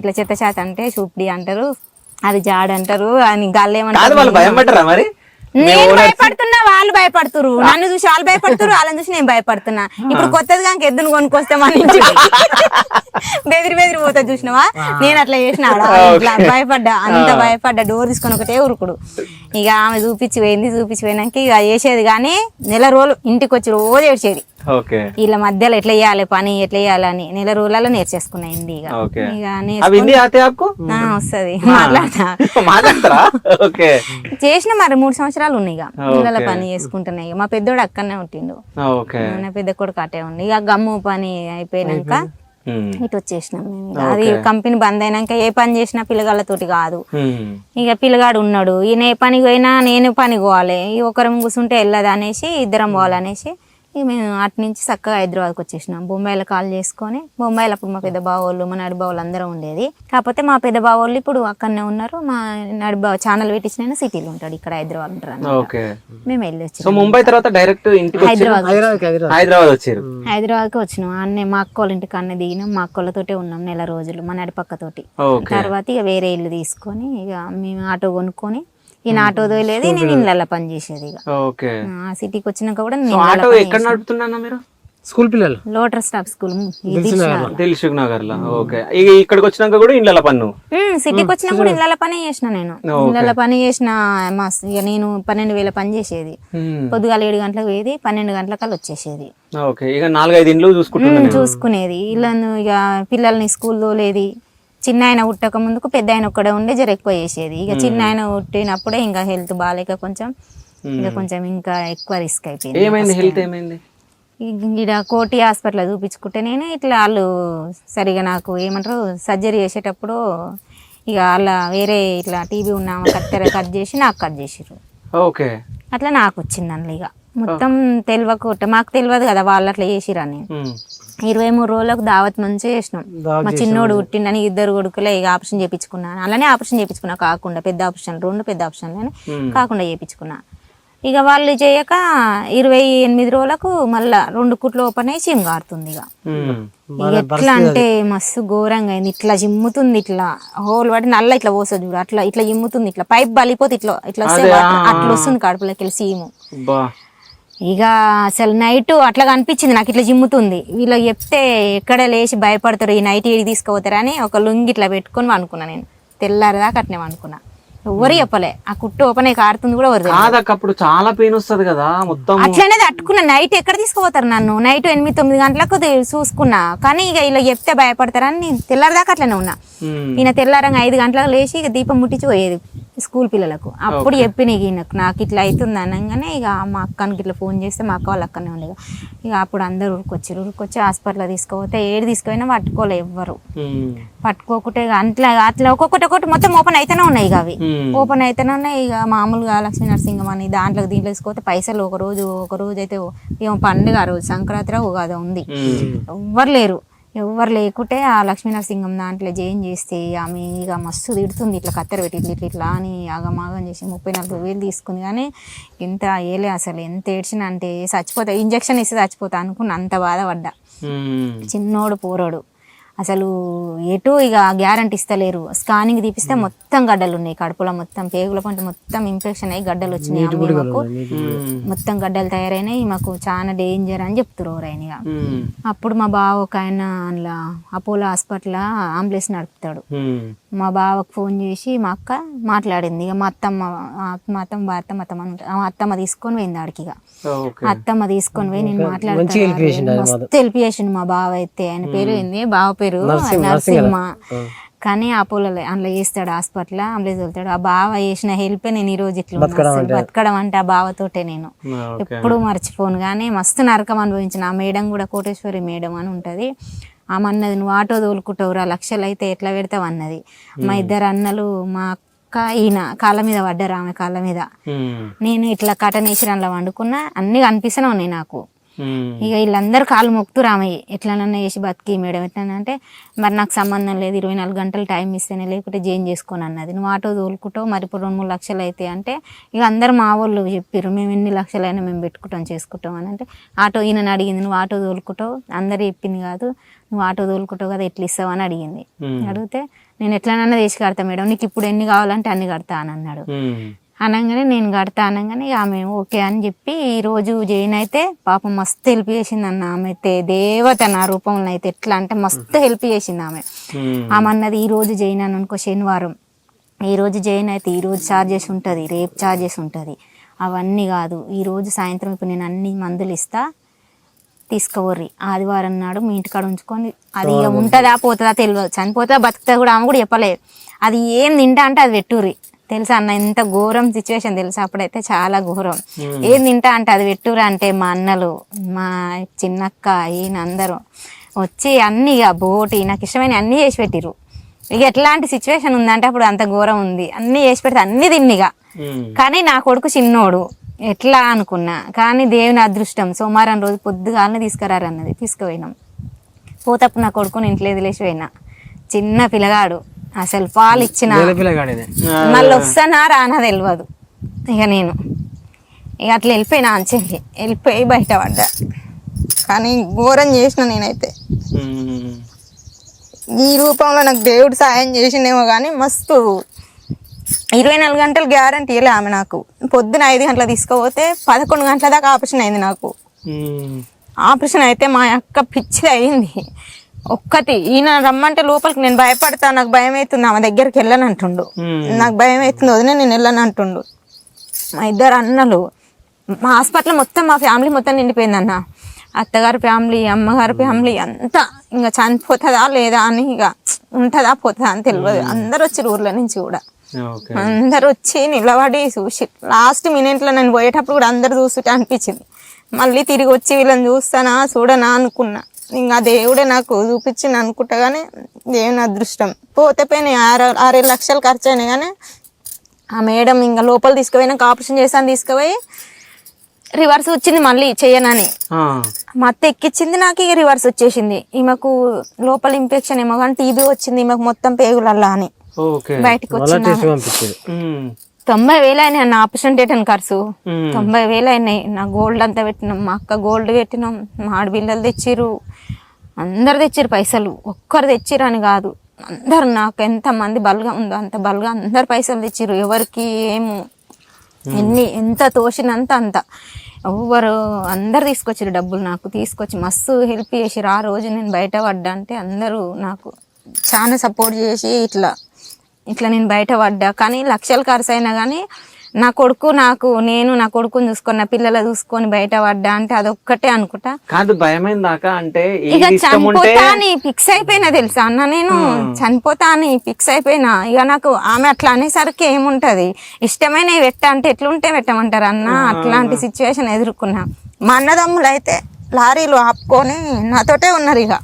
ఇట్లా చెత్త చాట అంటే సూపిడి అంటారు, అది జాడ అంటారు అని. గాళ్ళు ఏమంటారు, నేను భయపడుతున్నా, వాళ్ళు భయపడుతురు. నన్ను చూసి వాళ్ళు భయపడుతురు, వాళ్ళని చూసి నేను భయపడుతున్నా. ఇప్పుడు కొత్తది కాక ఎద్దును కొనుక్కొస్తే మన నుంచి బెదిరి పోతా చూసినావా, నేను అట్లా చేసిన. ఇట్లా భయపడ్డా, అంత భయపడ్డా. డోర్ తీసుకొని ఒకటే ఉరుకుడు. ఇక ఆమె చూపించి పోయినాక ఇక చేసేది కానీ నెల రోజులు ఇంటికి వచ్చి రోజు ఏడ్చేది. వీళ్ళ మధ్యలో ఎట్లా చేయాలి పని, ఎట్లా చేయాలని నెల రోజులలో నేర్చేసుకున్నా హిందీ. వస్తుంది, మాట్లాడతా. చేసిన మరి 3 సంవత్సరాలు ఉన్నాయి. ఇక పిల్లల పని చేసుకుంటున్నాయి. మా పెద్దోడు అక్కడనే ఉంటిండు, నా పెద్ద కొడుకు అటే ఉండి. ఇక గమ్ము పని అయిపోయినాక ఇటు వచ్చేసినాం మేము. అది కంపెనీ బంద్ అయినాక ఏ పని చేసినా పిల్లగాళ్ళతోటి కాదు. ఇక పిల్లగాడు ఉన్నాడు, ఈయన ఏ పనికి పోయినా నేను పనికి పోవాలి, ఒకరం కూర్చుంటే వెళ్ళదు అనేసి ఇద్దరం పోవాలనేసి ఇక మేము అటు నుంచి చక్కగా హైదరాబాద్కి వచ్చేసినాం. బొంబాయిలో కాల్ చేసుకొని, బొంబాయిలో అప్పుడు మా పెద్ద బావోళ్ళు మా నడి బావోళ్ళు అందరూ ఉండేది. కాకపోతే మా పెద్ద బావోళ్ళు ఇప్పుడు అక్కడనే ఉన్నారు. మా నడి బావ ఛానల్ పెట్టించిన సిటీలో ఉంటాడు, ఇక్కడ హైదరాబాద్ ఉంటారు. మేము వెళ్ళి వచ్చాం. ముంబై తర్వాత డైరెక్ట్ హైదరాబాద్ వచ్చారు. హైదరాబాద్కి వచ్చినాం. అన్నే మా అక్క వాళ్ళ ఇంటికి అన్నీ దిగినాం. మా అక్క వాళ్ళతోటే ఉన్నాం నెల రోజులు, మా నడి పక్కతోటి. తర్వాత ఇక వేరే ఇల్లు తీసుకొని ఇక మేము ఆటో కొనుక్కొని, ఈయన ఆటో తోలేదు, నేను ఇళ్ళల్లో పని చేసేది. ఇక ఆ సిటీకి వచ్చినాక కూడా స్కూల్ పిల్లలు లోటర్ స్టాప్ స్కూల్ దిల్సుఖ్ నగర్ లో. ఓకే, ఇక్కడికి వచ్చినాక కూడా ఇళ్ళ పన్ను సిటీకి వచ్చినా కూడా ఇళ్ళ పని చేసిన. నేను ఇళ్ళ పని చేసిన. ఇక నేను 12,000 పని చేసేది. పొద్దుగాల 7 గంటలకు పోయేది, 12 గంటలకల్లా వచ్చేసేది. ఇక 4-5 ఇండ్లు చూసుకునేది. ఇళ్ళను ఇక పిల్లల్ని స్కూల్ తోలేది. చిన్న ఆయన పుట్టక ముందుకు పెద్ద ఆయన ఒక్కడే ఉండే జర ఎక్కువ చేసేది. ఇక చిన్న ఆయన పుట్టినప్పుడే ఇంకా హెల్త్ బాగాలేక కొంచెం ఇంకా ఎక్కువ రిస్క్ అయిపోయింది. ఇక్కడ కోటి హాస్పిటల్ చూపించుకుంటే నేను ఇట్లా వాళ్ళు సరిగా నాకు ఏమంటారు సర్జరీ చేసేటప్పుడు ఇక వాళ్ళ వేరే ఇట్లా టీబీ ఉన్న కట్ చేసి నాకు కట్ చేసిర్రు. అట్లా నాకు వచ్చింది అందులో. ఇక మొత్తం మాకు తెలియదు కదా వాళ్ళు అట్లా చేసిరని. 23 రోజులకు దావత్ నుంచి చేసినాం. మా చిన్నోడు పుట్టిండని 2 కొడుకులే ఇక ఆపరేషన్ చేయించుకున్నాను. అలానే ఆపరేషన్ చేయించుకున్నా కాకుండా, పెద్ద ఆపరేషన్ 2 పెద్ద ఆపరేషన్లని కాకుండా చేయించుకున్నా. ఇక వాళ్ళు చేయక 28 రోజులకు మళ్ళా 2 కుట్లు ఓపెన్ అయ్యి చిమ్ కారుతుంది. ఇక ఎట్లా అంటే మస్తు ఘోరంగా అయింది. ఇట్లా జిమ్ముతుంది, ఇట్లా హోల్ పడి నల్ల ఇట్లా పోస్తుంది చూడు, అట్లా ఇట్లా జిమ్ముతుంది. ఇట్లా పైప్ బలిపోతే ఇట్లా వస్తే అట్లా వస్తుంది కడుపులోకి వెళ్ళి సీము. ఇక అసలు నైట్ అట్లా కనిపించింది నాకు, ఇట్లా జిమ్ముతుంది. వీళ్ళకి చెప్తే ఎక్కడ లేచి భయపడతారు, ఈ నైట్ ఏడికి తీసుకుపోతారు అని ఒక లుంగి ఇట్లా పెట్టుకొని అనుకున్నా. నేను తెల్లారిదాకా అట్నే అనుకున్నా. ఎవరు చెప్పలే. ఆ కుట్టు ఓపెన్ అయ్యి కారుతుంది కూడా ఎవరు. అప్పుడు చాలా పెయిన్ వస్తుంది కదా మొత్తం. అట్లనే తట్టుకున్నా. నైట్ ఎక్కడ తీసుకుపోతారు నన్ను, నైట్ 8-9 గంటలకు చూసుకున్నా. కానీ ఇక ఇలా చెప్తే భయపడతారని నేను తెల్లారిదాకా అట్లనే ఉన్నా. ఈయన తెల్లారంగా 5 గంటలకు లేచి ఇక దీపం ముట్టించి పోయేది స్కూల్ పిల్లలకు. అప్పుడు చెప్పిన ఈయనకు నాకు ఇట్లా అవుతుంది అనగానే ఇక మా అక్కనికి ఇట్లా ఫోన్ చేస్తే మా అక్క వాళ్ళు అక్కడనే ఉండేది. ఇక అప్పుడు అందరు ఉరికొచ్చి హాస్పిటల్ తీసుకుపోతే పట్టుకోయినా పట్టుకోలే ఎవ్వరు. పట్టుకోకుంటే అట్లా ఒక్కొక్కటి మొత్తం ఓపెన్ అయితేనే ఉన్నాయి. ఇక అవి ఓపెన్ అయితేనే ఉన్నాయి. ఇక మామూలుగా లక్ష్మీ నరసింహం అని దీంట్లో తీసుకుపోతే పైసలు ఒక రోజు అయితే ఏమో పండుగ, ఆ రోజు సంక్రాంతి ఉగాది ఉంది, ఎవ్వరు లేకుంటే ఆ లక్ష్మీ నరసింహం దాంట్లో జైన్ చేస్తే ఆమె ఇక మస్తు తిడుతుంది. ఇట్లా కత్తెర పెట్టి ఇట్లా అని ఆగమాగం చేసి 34,000 తీసుకుంది. కానీ ఇంత ఏలే అసలు ఎంత ఏడ్చినా అంటే చచ్చిపోతా, ఇంజక్షన్ ఇస్తే చచ్చిపోతా అనుకున్న, అంత బాధపడ్డా. చిన్నోడు పోరాడు అసలు ఎటు ఇక గ్యారంటీ ఇస్తలేరు. స్కానింగ్ తీపిస్తే మొత్తం గడ్డలు ఉన్నాయి కడుపులో, మొత్తం పేగుల పంట మొత్తం ఇన్ఫెక్షన్ అయ్యి గడ్డలు వచ్చినాయి. అమ్మ మాకు మొత్తం గడ్డలు తయారైనాయి, మాకు చాలా డేంజర్ అని చెప్తున్నారు ఆయన. అప్పుడు మా బావ ఒక ఆయన అందులో అపోలో హాస్పిటల్ అంబులెన్స్ నడుపుతాడు. మా బావకు ఫోన్ చేసి మా అక్క మాట్లాడింది. ఇక మా అత్తమ్మ తీసుకొని పోయింది ఆడికి. ఇక అత్తమ్మ తీసుకొని పోయి నేను మాట్లాడుతాను, మస్తు హెల్ప్ చేసిండు మా బావ అయితే. ఆయన పేరు ఏంది, బావ పేరు నరసింహ. కానీ అపోలో అందులో చేస్తాడు హాస్పిటల్, అంబులెన్స్ వెళ్తాడు. ఆ బావ చేసిన హెల్ప్ నేను ఈ రోజు ఇట్లా బతకడం అంటే ఆ బావతోటే నేను ఎప్పుడు మర్చిపోను. కానీ మస్తు నరకం అనుభవించిన. ఆ మేడం కూడా కోటేశ్వరి మేడం అని ఉంటది. ఆమె అన్నది, నువ్వు ఆటో తోలుకుంటావురా, లక్షలు అయితే ఎట్లా పెడతావు అన్నది. మా ఇద్దరు అన్నలు, మా అక్క ఈయన కాళ్ళ మీద పడ్డారు, ఆమె కాళ్ళ మీద. నేను ఇట్లా కటనేసి అందులో వండుకున్నా, అన్ని కనిపిస్తూనే ఉన్నాయి నాకు. ఇక వీళ్ళందరూ కాళ్ళు మొక్కుతురు ఆమె ఎట్లనన్నా చేసి బతికి మేడం ఎట్లనంటే, మరి నాకు సంబంధం లేదు, 24 గంటలు టైం ఇస్తేనే, లేకుంటే జైన్ చేసుకోని అన్నది. నువ్వు ఆటో తోలుకుంటావు, మరి ఇప్పుడు 2-3 లక్షలు అయితే అంటే, ఇక అందరు మా వాళ్ళు చెప్పారు, మేము ఎన్ని లక్షలైనా మేము పెట్టుకుంటాం చేసుకుంటాం అని. అంటే ఆటో ఈయనని అడిగింది, నువ్వు ఆటో తోలుకుంటావు, అందరు చెప్పింది కాదు, నువ్వు ఆటో తోలుకుంటావు కదా, ఎట్లా ఇస్తావు అని అడిగింది. అడిగితే నేను ఎట్లనన్నా తీసి కడతా మేడం, నీకు ఇప్పుడు ఎన్ని కావాలంటే అన్ని కడతా అని అన్నాడు. అనగానే నేను కడతా అనగానే ఆమె ఓకే అని చెప్పి ఈరోజు జైన్ అయితే పాపం మస్తు హెల్ప్ చేసింది అన్న. ఆమె అయితే దేవత నా రూపంలో అయితే, ఎట్లా అంటే మస్తు హెల్ప్ చేసింది ఆమె. ఆమె అన్నది, ఈ రోజు జైన్ అని అనుకో శనివారం, ఈ రోజు జైన్ అయితే ఈరోజు ఛార్జెస్ ఉంటుంది, రేపు ఛార్జెస్ ఉంటుంది, అవన్నీ కాదు, ఈరోజు సాయంత్రం ఇప్పుడు నేను అన్ని మందులు ఇస్తా తీసుకోవర్రి, ఆదివారం నాడు మీ ఇంటికాడ ఉంచుకొని, అది ఇక ఉంటుందా పోతుందా తెలియదు, చనిపోతుందా బతుకుతా కూడా ఆమె కూడా చెప్పలేదు. అది ఏం తింటా అంటే అది పెట్టుర్రి. తెలుసా అన్న, ఎంత ఘోరం సిచ్యువేషన్ తెలుసా అప్పుడైతే, చాలా ఘోరం. ఏం తింటా అంటే అది పెట్టురా అంటే, మా అన్నలు, మా చిన్నక్క, ఈయన అందరూ వచ్చి అన్ని ఇక బోటి నాకు ఇష్టమైన అన్నీ చేసి పెట్టిరు. ఇక ఎట్లాంటి సిచ్యువేషన్ ఉందంటే అప్పుడు అంత ఘోరం ఉంది. అన్నీ చేసి పెడితే అన్ని తిన్నిగా. కానీ నా కొడుకు చిన్నోడు, ఎట్లా అనుకున్నా. కానీ దేవుని అదృష్టం, సోమవారం రోజు పొద్దుగాలనే తీసుకురారన్నది, తీసుకుపోయినాం. పోతప్పుడు నా కొడుకుని ఇంట్లో వదిలేసి పోయినా. చిన్న పిల్లగాడు, అసలు పాలు ఇచ్చిన మళ్ళీ వస్తానా రానా తెలియదు. ఇక నేను ఇక అట్లా వెళ్ళిపోయినా, అంచెల్లి వెళ్ళిపోయి బయట పడ్డా. కానీ ఘోరం చేసిన నేనైతే. ఈ రూపంలో నాకు దేవుడు సాయం చేసిండేమో కానీ మస్తు 24 గంటలు గ్యారంటీ ఇవ్వలే ఆమె నాకు. పొద్దున 5 గంటలకు తీసుకుపోతే 11 గంటల దాకా ఆపరేషన్ అయింది నాకు. ఆపరేషన్ అయితే మా అక్క పిచ్చి అయింది. ఒక్కటి ఈయన రమ్మంటే లోపలికి నేను భయపడతా, నాకు భయం అవుతుంది, ఆమె దగ్గరికి వెళ్ళను అంటుండు. నాకు భయం అవుతుంది వదిలే, నేను వెళ్ళను అంటుండు. మా ఇద్దరు అన్నలు, మా హాస్పిటల్ మొత్తం మా ఫ్యామిలీ మొత్తం నిండిపోయింది అన్న. అత్తగారి ఫ్యామిలీ, అమ్మగారి ఫ్యామిలీ అంతా. ఇంకా చనిపోతుందా లేదా అని, ఇక ఉంటుందా పోతుందా అని తెలియదు. అందరు వచ్చి ఊర్ల నుంచి కూడా అందరు వచ్చి నిలబడి చూసి, లాస్ట్ మినిట్లో నేను పోయేటప్పుడు కూడా అందరు చూస్తుంటే అనిపించింది. మళ్ళీ తిరిగి వచ్చి వీళ్ళని చూస్తానా చూడనా అనుకున్నా. ఇంకా దేవుడే నాకు చూపించింది అనుకుంటా. కానీ దేవుని అదృష్టం, పోతే పోయినాయి 6-7 లక్షలు ఖర్చు అయినాయి. కానీ ఆ మేడం ఇంకా లోపల తీసుకుపోయినాక ఆపరేషన్ చేసాను, తీసుకుపోయి రివర్స్ వచ్చింది మళ్ళీ చేయనని. మా అత్త ఎక్కిచ్చింది, నాకు ఇక రివర్స్ వచ్చేసింది. ఈమెకు లోపల ఇన్ఫెక్షన్ ఏమో కానీ టీబీ వచ్చింది ఈమెకు మొత్తం పేగులల్లా అని బయటకు వచ్చింది. 90,000 అయినాయి అన్న ఆపరేషన్ థియేటర్ ఖర్చు. 90,000 అయినాయి. నా గోల్డ్ అంతా పెట్టినాం, మా అక్క గోల్డ్ పెట్టినాం, మా ఆడపిల్లలు తెచ్చిర్రు, అందరు తెచ్చిర్రు పైసలు. ఒక్కరు తెచ్చిర్రు అని కాదు, అందరు నాకు ఎంతమంది బలగా ఉందో అంత బలగా అందరు పైసలు తెచ్చిర్రు. ఎవరికి ఏమో ఎంత తోసినంత అంత ఎవరు అందరు తీసుకొచ్చారు డబ్బులు. నాకు తీసుకొచ్చి మస్తు హెల్ప్ చేసిర్రు. ఆ రోజు నేను బయట పడ్డా అంటే అందరూ నాకు చాలా సపోర్ట్ చేసి ఇట్లా నేను బయట పడ్డా. కానీ లక్షలు ఖర్చు అయినా కానీ నా కొడుకు నేను నా కొడుకుని చూసుకొని, నా పిల్లలు చూసుకొని బయట పడ్డా అంటే అదొక్కటే అనుకుంటా. కాదు భయమైన దాకా అంటే ఇక చనిపోతా అని ఫిక్స్ అయిపోయినా తెలుసా అన్న, నేను చనిపోతా అని ఫిక్స్ అయిపోయినా. ఇక నాకు ఆమె అట్లా అనేసరికి ఏముంటది, ఇష్టమైన పెట్ట అంటే ఎట్లుంటే పెట్టమంటారు అన్న. అట్లాంటి సిచ్యువేషన్ ఎదుర్కొన్నా. మా అన్నదమ్ములు అయితే లారీలు ఆపుకొని నాతోటే ఉన్నారు. ఇక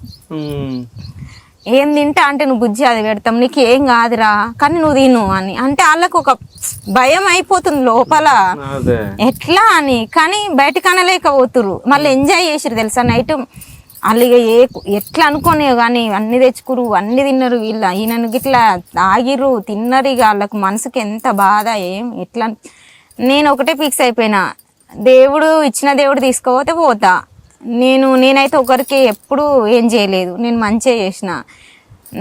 ఏం తింటా అంటే, నువ్వు బుజ్జి అది పెడతాం, నీకు ఏం కాదురా కానీ నువ్వు తిను అని అంటే వాళ్ళకు ఒక భయం అయిపోతుంది లోపల, ఎట్లా అని. కానీ బయటకు అనలేకపోతురు. మళ్ళీ ఎంజాయ్ చేసిరు తెలుసా నైట్. వాళ్ళు ఇక ఎట్లా అనుకోనే కానీ అన్ని తెచ్చుకురు, అన్ని తిన్నారు. ఈయనను గిట్లా తాగిరు, తిన్నారు. ఇక వాళ్ళకు మనసుకి ఎంత బాధ, ఎట్లా. నేను ఒకటే ఫిక్స్ అయిపోయినా, దేవుడు ఇచ్చిన దేవుడు తీసుకోపోతే పోతా, నేనైతే ఒకరికి ఎప్పుడు ఏం చేయలేదు, నేను మంచిగా చేసిన.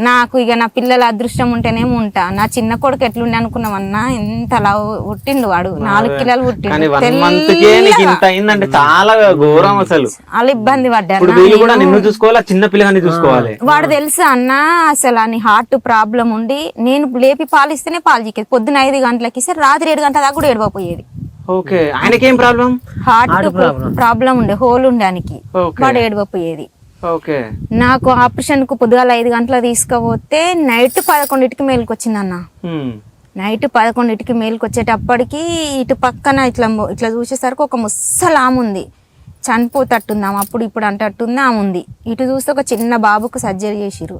నాకు ఇక నా పిల్లల అదృష్టం ఉంటేనేమో ఉంటా. నా చిన్న కొడుకు ఎట్లుండే అనుకున్నామన్నా, ఎంత అలా పుట్టిండు వాడు, 4 కిలోలు కానీ పుట్టిండు. 1 month కే నీకు ఇంత అయిందంటే చాలా ఘోరం అసలు. వాళ్ళు ఇబ్బంది పడ్డారు. ఇప్పుడు వీళ్ళు కూడా నిన్ను చూసుకోవాలి, చిన్న పిల్లగాని చూసుకోవాలి. వాడు తెలుసా అన్న, అసలు అని హార్ట్ ప్రాబ్లం ఉండి నేను లేపి పాలిస్తేనే పాలు చిక్కేది. పొద్దున 5 గంటలకి సరే రాత్రి 7 గంటల దాకా కూడా ఏడవపోయేది. ఓకే, ఆయనకేం ప్రాబ్లం? హార్ట్ ప్రాబ్లం ఉండే, హోల్ ఉండడానికి వాడు ఏడవపోయేది. ఓకే, నాకు ఆపరేషన్ కు పొద్దుగాల 5 గంటలకు తీసుకుపోతే నైట్ 11కి మేలుకు వచ్చిందన్న. నైట్ 11కి మేలుకు వచ్చేటప్పటికి ఇటు పక్కన ఇట్లా చూసేసరికి ఒక ముసలాము ఉంది, చనిపోతట్టుంది ఆమె. అప్పుడు ఇప్పుడు అంటట్టుంది ఆమె ఉంది. ఇటు చూస్తే ఒక చిన్న బాబుకు సర్జరీ చేసిరు.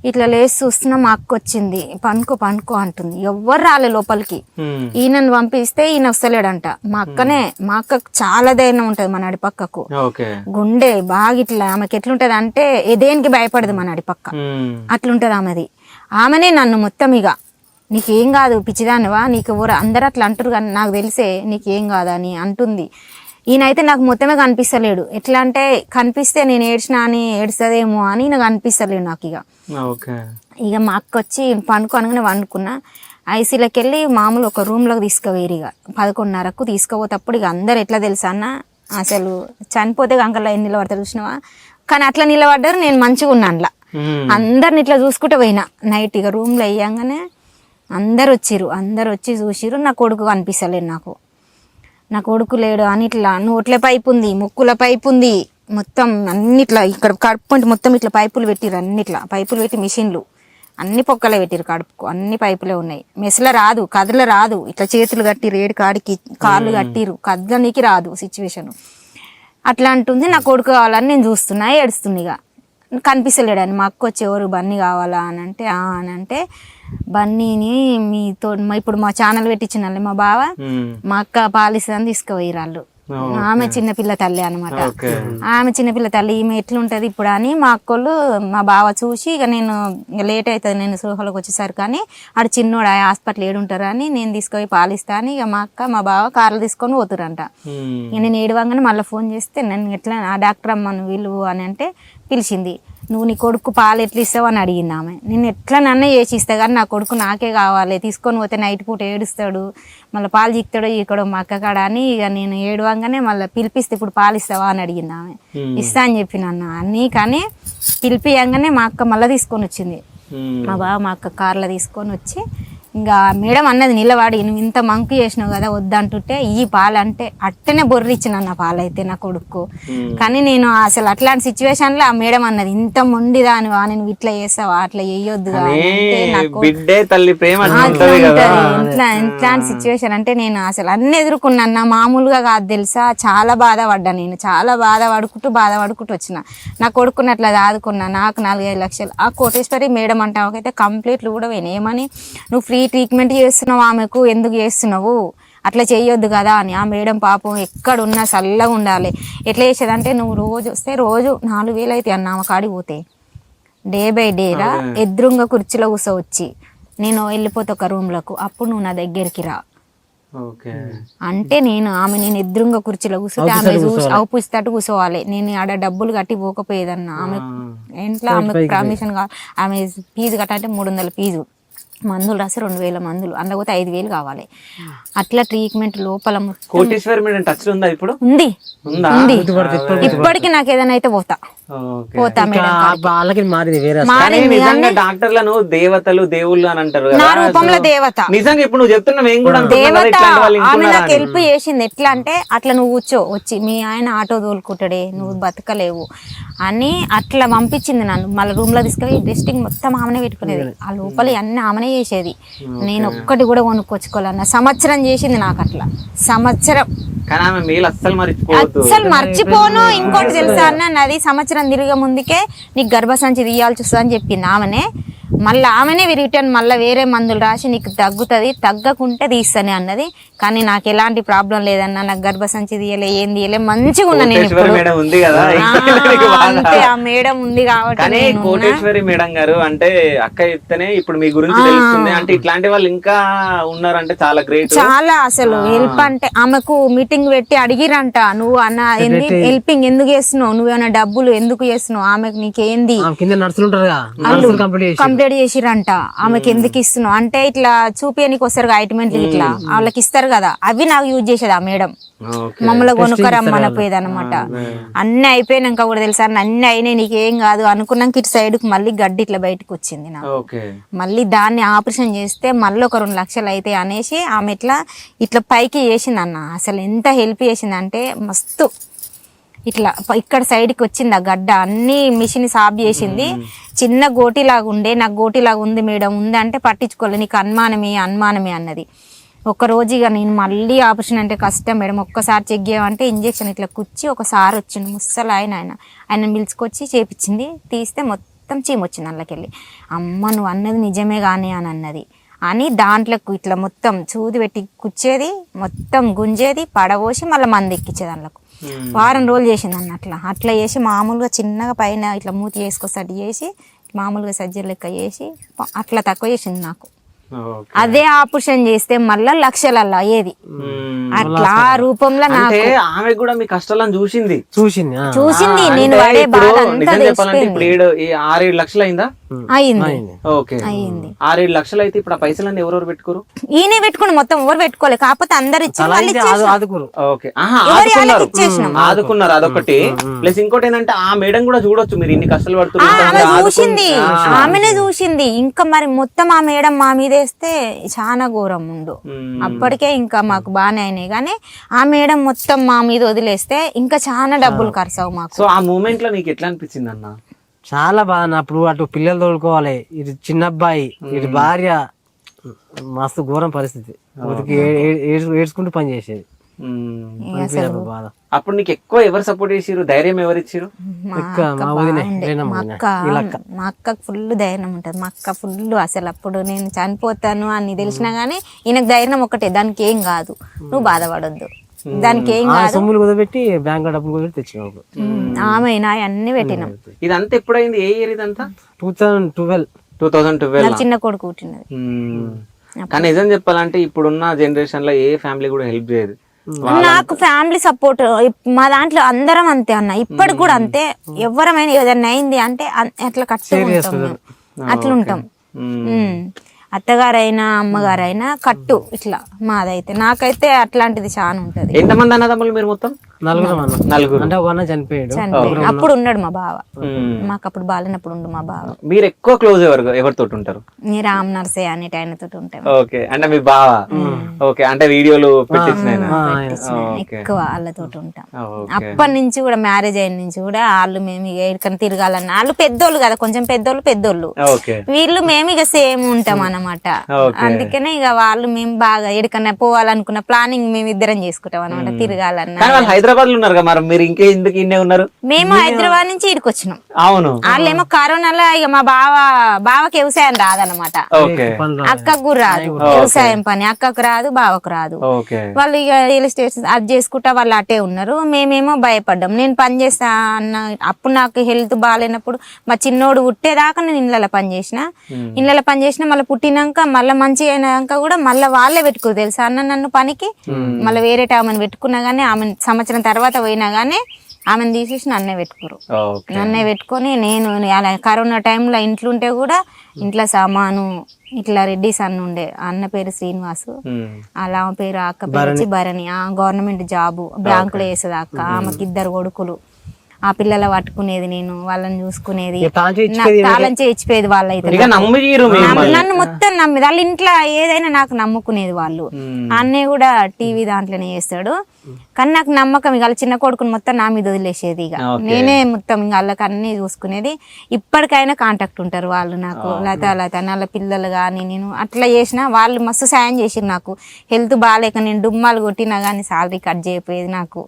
ఇట్లా లేచి చూస్తున్నా మా అక్క వచ్చింది, పనుకో పనుకో అంటుంది. ఎవ్వరు రాలే లోపలికి. ఈయనను పంపిస్తే ఈయన వస్తలేడంట. మా అక్కకు చాలా ధైర్యం ఉంటది మా నడిపక్కకు. గుండె బాగా ఇట్లా, ఆమెకి ఎట్లుంటది అంటే దేనికి భయపడదు మా నడిపక్క, అట్లుంటది ఆమెది. ఆమెనే నన్ను మొత్తం ఇక నీకేం కాదు పిచ్చిదానివా, నీకు ఎవరు అందరు అట్లా అంటారు కానీ నాకు తెలిసే నీకేం కాదని అంటుంది. ఈయనైతే నాకు మొత్తమే కనిపిస్తలేడు. ఎట్లా అంటే కనిపిస్తే నేను ఏడ్చినా అని ఏడుస్తుందేమో అని నాకు అనిపిస్తలేడు నాకు. ఇక మా అక్క వచ్చి పండుకోనగానే వండుకున్నా. ఐసీలోకి వెళ్ళి మామూలు ఒక రూమ్లోకి తీసుకుపోయారు. ఇక 11:30కు తీసుకుపోతప్పుడు ఇక అందరు ఎట్లా తెలుసా అన్న, అసలు చనిపోతే గంకల్లో ఎన్ని నిలబడతారు చూసినావా, కానీ అట్లా నిలబడ్డారు. నేను మంచిగా ఉన్నా అందులో, అందరిని ఇట్లా చూసుకుంటూ పోయినా. నైట్ ఇక రూమ్లో వేయంగానే అందరు వచ్చి చూసిరు. నా కొడుకు కనిపిస్తలేదు నాకు. నా కొడుకు లేడు అని ఇట్లా నోట్ల పైపు ఉంది, ముక్కుల పైపు ఉంది, మొత్తం అన్నిట్లా ఇక్కడ కడుపు మొత్తం ఇట్లా పైపులు పెట్టిరు. అన్నిట్లా పైపులు పెట్టి మిషన్లు అన్ని పొక్కలే పెట్టిరు కడుపుకు. అన్ని పైపులే ఉన్నాయి. మెసల రాదు, కదల రాదు. ఇట్లా చేతులు కట్టిరు, ఏడు కాడికి కాళ్ళు కట్టిరు, కదలనికి రాదు సిచ్యువేషన్. అట్లా అంటుంది. నా కొడుకు కావాలని నేను చూస్తున్నా, ఏడుస్తుంది. ఇక కనిపిస్తలేడని మా అక్క వచ్చి ఎవరు బన్నీ కావాలా అని అంటే బన్నీని మీతో ఇప్పుడు మా ఛానల్ పెట్టించిన మా బావ, మా అక్క పాలిస్తుందని తీసుకుపోయారు వాళ్ళు. ఆమె చిన్నపిల్ల తల్లి అనమాట. ఆమె చిన్నపిల్ల తల్లి, ఈమె ఎట్లుంటది ఇప్పుడు అని మా అక్కలు మా బావ చూసి ఇక నేను లేట్ అవుతుంది నేను సృహలోకి వచ్చేసరికి కానీ ఆడు చిన్నోడు హాస్పిటల్ ఏడుంటారు అని నేను తీసుకుపోయి పాలిస్తా అని ఇక మా అక్క మా బావ కార్లు తీసుకొని పోతురంట. ఇక నేను ఏడవంగానే మళ్ళీ ఫోన్ చేస్తే నేను ఎట్లా ఆ డాక్టర్ అమ్మను వీళ్ళు అని అంటే పిలిచింది. నువ్వు నీ కొడుకు పాలు ఎట్లా ఇస్తావు అని అడిగింది ఆమె. నేను ఎట్లా నన్నే చేసి ఇస్తా కానీ నా కొడుకు నాకే కావాలి, తీసుకొని పోతే నైట్ పూట ఏడుస్తాడు, మళ్ళీ పాలు చిక్తాడో ఇక్కడ మా అక్క కాడ అని ఇక నేను ఏడవంగానే మళ్ళీ పిలిపిస్తే ఇప్పుడు పాలు ఇస్తావా అని అడిగింది ఆమె. ఇస్తా అని చెప్పిన అన్నీ. కానీ పిలిపియంగానే మా అక్క మళ్ళీ తీసుకొని వచ్చింది. మా బావ మా అక్క కార్లో తీసుకొని వచ్చి ఇంకా మేడం అన్నది నిలబడి నువ్వు ఇంత మంకు చేసినావు కదా వద్దంటుంటే ఈ పాలు అంటే అట్టనే బొర్రిచ్చిన నా పాలైతే నా కొడుకు. కానీ నేను అసలు అట్లాంటి సిచ్యువేషన్లో ఆ మేడం అన్నది ఇంత మొండిదానివా, నేను ఇట్లా చేస్తావా, అట్లా చేయొద్దు ఇట్లాంటి సిచ్యువేషన్ అంటే నేను అసలు అన్ని ఎదుర్కొన్నా. మామూలుగా కాదు తెలుసా, చాలా బాధపడ్డా. నేను చాలా బాధపడుకుంటూ వచ్చిన. నా కొడుకుని అట్లా దాదుకున్నా. నాకు 4-5 లక్షలు ఆ కోటేశ్వరి మేడం అంటే ఆమెకైతే కంప్లీట్లు కూడా పోయినాయి. ఏమని నువ్వు ఫ్రీ ట్రీట్మెంట్ చేస్తున్నావు, ఆమెకు ఎందుకు చేస్తున్నావు, అట్లా చేయొద్దు కదా అని. ఆ మేడం పాపం ఎక్కడున్నా చల్లగా ఉండాలి. ఎట్లా చేసేదంటే నువ్వు రోజు వస్తే రోజు 4,000 అయితే అన్న ఆమె కాడికి పోతే డే బై డేరా ఎదురుంగా కుర్చీలో కూర్చోవచ్చి నేను వెళ్ళిపోతే ఒక రూమ్లకు, అప్పుడు నువ్వు నా దగ్గరికి రా అంటే నేను ఎదురుంగా కుర్చీలో కూర్చోతే ఆమె చూసి అవుపిస్తట్టు కూర్చోవాలి. నేను ఆడ డబ్బులు కట్టి పోకపోయేదన్న. ఆమె ఇంట్లో ఆమెకు పర్మిషన్ కావాలి. ఆమె ఫీజు కట్టాలంటే 300 ఫీజు, మందులు రాసి 2,000 మందులు, అందులోకి 5,000 కావాలి. అట్లా ట్రీట్మెంట్ లోపల ఉంది. ఇప్పటికి నాకు ఏదైనా అయితే పోతా డాక్టర్లను దేవతలు దేవుళ్ళు అని అంటారు. నా రూపంలో దేవత నిజంగా ఇప్పుడు నువ్వు చెప్తున్నా దేవత. ఆమె నాకు హెల్ప్ చేసింది. ఎట్లా అంటే అట్లా నువ్వు కూర్చో వచ్చి మీ ఆయన ఆటో తోలుకుంటాడే, నువ్వు బతకలేవు అని అట్లా పంపించింది నన్ను. మళ్ళీ రూమ్ లో తీసుకెళ్ళి డ్రెస్టింగ్ మొత్తం ఆమెనే పెట్టుకునేది. ఆ లోపల అన్ని ఆమెనే చేసేది. నేను ఒక్కటి కూడా కొనుక్కొచ్చుకోవాలన్న. సంవత్సరం చేసింది నాకు అట్లా. సంవత్సరం అస్సలు మర్చిపోను. ఇంకోటి తెలుసా అన్న, నాది సంవత్సరం తిరిగే ముందుకే నీకు గర్భసంచి తీయాల్సి వస్తుంది అని చెప్పింది ఆమెనే. మళ్ళీ ఆమెనే రిటర్న్ మళ్ళీ వేరే మందులు రాసి నీకు తగ్గుతుంది, తగ్గకుంటే తీస్తానే అన్నది. కానీ నాకు ఎలాంటి ప్రాబ్లం లేదన్నా, నాకు గర్భసంచి తీయలే, ఏం తీయలే, మంచిగా ఉన్నా నేను కోటేశ్వరి ఇప్పుడు. మేడం ఉంది కదా అంతే, ఆ మేడం ఉంది కాబట్టి కానీ నేను ఉన్నా. కోటేశ్వరి మేడం గారు అంటే అక్క చెప్తేనే ఇప్పుడు మీ గురించి తెలుస్తుంది. అంటే ఇట్లాంటి వాళ్ళు ఇంకా ఉన్నారంటే చాలా గ్రేట్. చాలా అసలు హెల్ప్ అంటే ఆమెకు మీటింగ్ పెట్టి అడిగిరంట, నువ్వు అన్న ఏంది హెల్పింగ్ ఎందుకు చేస్తున్నావు, నువ్వేమైనా డబ్బులు ఎందుకు చేస్తున్నావు, ఆమెకు నీకేంది కింద నర్సులు ఉంటారు కదా, నర్సులు కంప్లీట్ చేసిరంట, ఆమెకి ఎందుకు ఇస్తున్నావు అంటే ఇట్లా చూపియనికి వస్తారు ఆయింట్మెంట్లు ఇట్లా వాళ్ళకి ఇస్తారు కదా, అవి నాకు యూజ్ చేసేది ఆ మేడం. మమ్మల్ని కొనుక్కరమ్మని పోయేది అనమాట. అన్ని అయిపోయినాక కూడా తెలుసా, అన్ని అయినాయి నీకేం కాదు అనుకున్నాక ఇటు సైడ్ కు మళ్ళీ గడ్డి ఇట్లా బయటకు వచ్చింది నాకు. మళ్ళీ దాన్ని ఆపరేషన్ చేస్తే మళ్ళీ ఒక 2 లక్షలు అయితే అనేసి ఆమె ఇట్లా పైకి చేసింది అన్న. అసలు ఎంత హెల్ప్ చేసింది అంటే మస్తు. ఇట్లా ఇక్కడ సైడ్కి వచ్చింది ఆ గడ్డ, అన్ని మిషన్ సాఫ్ చేసింది. చిన్న గోటిలాగా ఉండే, నాకు గోటిలాగా ఉంది మేడం ఉంది అంటే పట్టించుకోలేదు, నీకు అనుమానమే అన్నది. ఒక రోజు ఇక నేను మళ్ళీ ఆపరేషన్ అంటే కష్టం మేడం, ఒక్కసారి చెక్ చేయమంటే ఇంజెక్షన్ ఇట్లా కుచ్చి ఒకసారి వచ్చింది ముసలు ఆయన పిలుచుకొచ్చి చేపించింది. తీస్తే మొత్తం చీమ వచ్చింది అందులోకెళ్ళి. అమ్మ నువ్వు అన్నది నిజమే కానీ అని అన్నది. అని దాంట్లోకి ఇట్లా మొత్తం చూది పెట్టి కుచ్చేది, మొత్తం గుంజేది, పడబోసి మళ్ళీ మంది ఎక్కించేది అందులోకి. వారం రోజులు చేసింది అన్న. అట్లా చేసి మామూలుగా చిన్నగా పైన ఇట్లా మూతి చేసుకొస్తాడు చేసి మామూలుగా సర్జరీ లెక్క చేసి అట్లా తక్కువ చేసింది నాకు. అదే ఆపరేషన్ చేస్తే మళ్ళా లక్షలల్లా అయ్యేది. అట్లా ఆ రూపంలో నాకు ఆమె కూడా మీ కష్టాలను చూసింది. నేను పడే బాధ అంతా ఇప్పుడు 6-7 లక్షలు అయిందా? అయింది. ఓకే, 6-7 లక్షలు అయితే ఇప్పుడు ఆ పైసలన్నీ ఎవరెవరు పెట్టుకోరు? ఈయనే పెట్టుకుని మొత్తం ఎవరు పెట్టుకోలే, కాకపోతే అందరు ఆదుకున్నారు. అదొకటి. ప్లస్ ఇంకోటి ఏంటంటే ఆ మేడం కూడా చూడొచ్చు మీరు ఇన్ని కష్టాలు పడుతున్నారు, చూసింది, ఆమెనే చూసింది. ఇంకా మరి మొత్తం ఆ మేడం మా మీద వేస్తే చాలా ఘోరం ఉండు. అప్పటికే ఇంకా మాకు బాగానే అయినాయి కానీ ఆ మేడం మొత్తం మా మీద వదిలేస్తే ఇంకా చాలా డబ్బులు ఖర్చు అవు మాకు. సో ఆ మూమెంట్ లో నీకు ఎట్లా అనిపించింది అన్న? చాలా బాగా. అప్పుడు అటు పిల్లలు తోడుకోవాలి, ఇటు చిన్న అబ్బాయి, ఇటు భార్య, మస్తు ఘోరం పరిస్థితి. ఏడ్చుకుంటూ పని చేసేది. బాధ. అప్పుడు నీకు ఎక్కువ ఎవరు సపోర్ట్ చేసిరు, ధైర్యం ఎవరు ఇచ్చిరు? మా అక్కకు ఫుల్ ధైర్యం ఉంటది. మా అక్క ఫుల్ అసలు అప్పుడు నేను చనిపోతాను అని తెలిసినా గానీ ఈయనకు ధైర్యం ఒకటే, దానికి ఏం కాదు, నువ్వు బాధపడొద్దు, దానికి ఏం కాదు. సొమ్ములు కుదబెట్టి బ్యాంక్ డబ్బులు కుదబెట్టి తెచ్చినాం. ఆమె అన్ని పెట్టినాం. ఇదంతా ఎప్పుడైంది? ఏ ఇయర్ ఇదంతా? 2012. చిన్న కొడుకు పుట్టినది. కానీ నిజం చెప్పాలంటే ఇప్పుడున్న జనరేషన్ లో ఏ ఫ్యామిలీ కూడా హెల్ప్ చేయదు. నాకు ఫ్యామిలీ సపోర్ట్ మా దాంట్లో అందరం అంతే అన్న, ఇప్పటికి కూడా అంతే. ఎవరమైనా ఏదైనా అయింది అంటే అట్లా కట్టు అట్లుంటాం. అత్తగారైనా అమ్మగారైనా కట్టు ఇట్లా మాదైతే. నాకైతే అట్లాంటిది చాలా ఉంటది. ఎంతమంది అన్నదమ్ములు మీరు? మొత్తం నలుగురు. అంటే ఒక అన్న చనిపోయాడు. అప్పుడు ఉన్నాడు మా బావ, మాకు అప్పుడు బాలేనప్పుడు ఉండు మా బావ. మీరు ఎక్కువ క్లోజ్ ఎవరితో ఉంటారు? రామ్ నర్సే అనేటి ఆయనతో ఉంటాం. ఓకే, అంటే మీ బావ. ఓకే, అంటే వీడియోలు పెట్టించిన ఎక్కువ వాళ్ళతో ఉంటాం. అప్పటి నుంచి కూడా మ్యారేజ్ అయిన నుంచి కూడా వాళ్ళు మేము ఇక ఎక్కడికైనా తిరగాలన్నా, వాళ్ళు పెద్దోళ్ళు కదా, కొంచెం పెద్దోళ్ళు. వీళ్ళు మేము ఇక సేమ్ ఉంటాం అన్నమాట. అందుకనే ఇక వాళ్ళు మేము బాగా ఎక్కడికన్నా పోవాలనుకున్న ప్లానింగ్ మేము ఇద్దరం చేసుకుంటాం అనమాట, తిరగాలన్నా. హైదరాబాద్ లో ఉన్నారు కదా, మీరు ఇంకా ఎందుకు ఇన్నే ఉన్నారు? మేము హైదరాబాద్ నుంచి ఇక్కడికి వచ్చినాం. అవును. వాళ్ళేమో కరోనాలో ఇక మా బావకి వ్యవసాయం రాదనమాట, అక్కకు రాదు వ్యవసాయం పని, అక్కకు రాదు, బావకు రాదు. వాళ్ళు ఇక రియల్ ఎస్టేట్ అది చేసుకుంటా వాళ్ళు అటే ఉన్నారు. మేమేమో భయపడ్డాం. నేను పని చేస్తా అన్న అప్పుడు నాకు హెల్త్ బాగాలేనప్పుడు మా చిన్నోడు పుట్టేదాకా నేను ఇళ్ళలో పని చేసిన మళ్ళీ పుట్టినాక మళ్ళీ మంచిగా అయినాక కూడా మళ్ళీ వాళ్ళే పెట్టుకోరు తెలుసా అన్న నన్ను పనికి. మళ్ళీ వేరే ఆమెను పెట్టుకున్నా గానీ ఆమె సంవత్సరం తర్వాత పోయినా గానీ ఆమెను తీసేసి నన్నే పెట్టుకొని నేను అలా కరోనా టైంలో ఇంట్లో ఉంటే కూడా ఇంట్లో సామాను ఇట్లా రెడ్డిస్ అన్న ఉండే, అన్న పేరు శ్రీనివాసు, అలా ఆమె పేరు అక్క పేరు వచ్చి భరణి, గవర్నమెంట్ జాబు బ్యాంకులో వేసేది అక్క. ఆమెకి 2 కొడుకులు. ఆ పిల్లల పట్టుకునేది నేను, వాళ్ళని చూసుకునేది, తాళం చేయించిపోయేది వాళ్ళైతే. నన్ను మొత్తం నమ్మేది వాళ్ళ ఇంట్లో, ఏదైనా నాకు నమ్ముకునేది వాళ్ళు. అన్నయ్య కూడా టీవీ దాంట్లోనే చేస్తాడు. కానీ నాకు నమ్మకం, ఇక వాళ్ళ చిన్న కొడుకుని మొత్తం నా మీద వదిలేసేది. ఇక నేనే మొత్తం ఇంకా వాళ్ళకి అన్ని చూసుకునేది. ఇప్పటికైనా కాంటాక్ట్ ఉంటారు వాళ్ళు నాకు, లత వాళ్ళ పిల్లలు కానీ. నేను అట్లా చేసినా వాళ్ళు మస్తు సాయం చేసిరు నాకు. హెల్త్ బాగాలేక నేను డుమ్మాలు కొట్టినా గానీ సాలరీ కట్ చేయకపోయేది నాకు.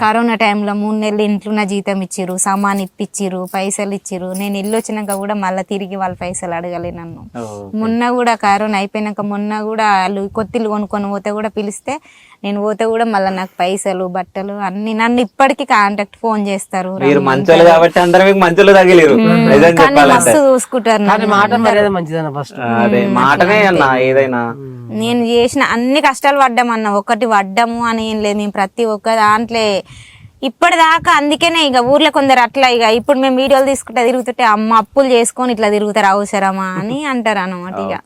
కరోనా టైంలో 3 నెలలు ఇంట్లో జీతం ఇచ్చిర్రు, సామాన్ ఇప్పించిర్రు, పైసలు ఇచ్చిర్రు. నేను ఇల్లు వచ్చినాక కూడా మళ్ళీ తిరిగి వాళ్ళ పైసలు అడగలే నన్ను. మొన్న కూడా కరోనా అయిపోయినాక మొన్న కూడా వాళ్ళు కొత్తిల్లు కొనుక్కొని పోతే కూడా పిలిస్తే నేను పోతే కూడా మళ్ళీ నాకు పైసలు బట్టలు అన్ని నన్ను ఇప్పటికీ కాంటాక్ట్ ఫోన్ చేస్తారు. మీరు మంచోళ్ళు కాబట్టి అందరూ మీకు మంచోళ్ళు తగిలేరు. కానీ మస్తు చూసుకుంటారు నన్ను. మాట మర్యాద మంచిదన్న ఫస్ట్. అదే మాటనే అన్న ఏదైనా. నేను చేసిన అన్ని కష్టాలు పడ్డామన్న, ఒకటి పడ్డాము అని ఏం లేదు. మేము ప్రతి ఒక్క దాంట్లో ఇప్పటిదాకా అందుకనే ఇక ఊర్లో కొందరు అట్లా ఇక ఇప్పుడు మేము వీడియోలు తీసుకుంటే తిరుగుతుంటే అమ్మ అప్పులు చేసుకొని ఇట్లా తిరుగుతారు అవసరమా అని అంటారు అన్నమాట. ఇక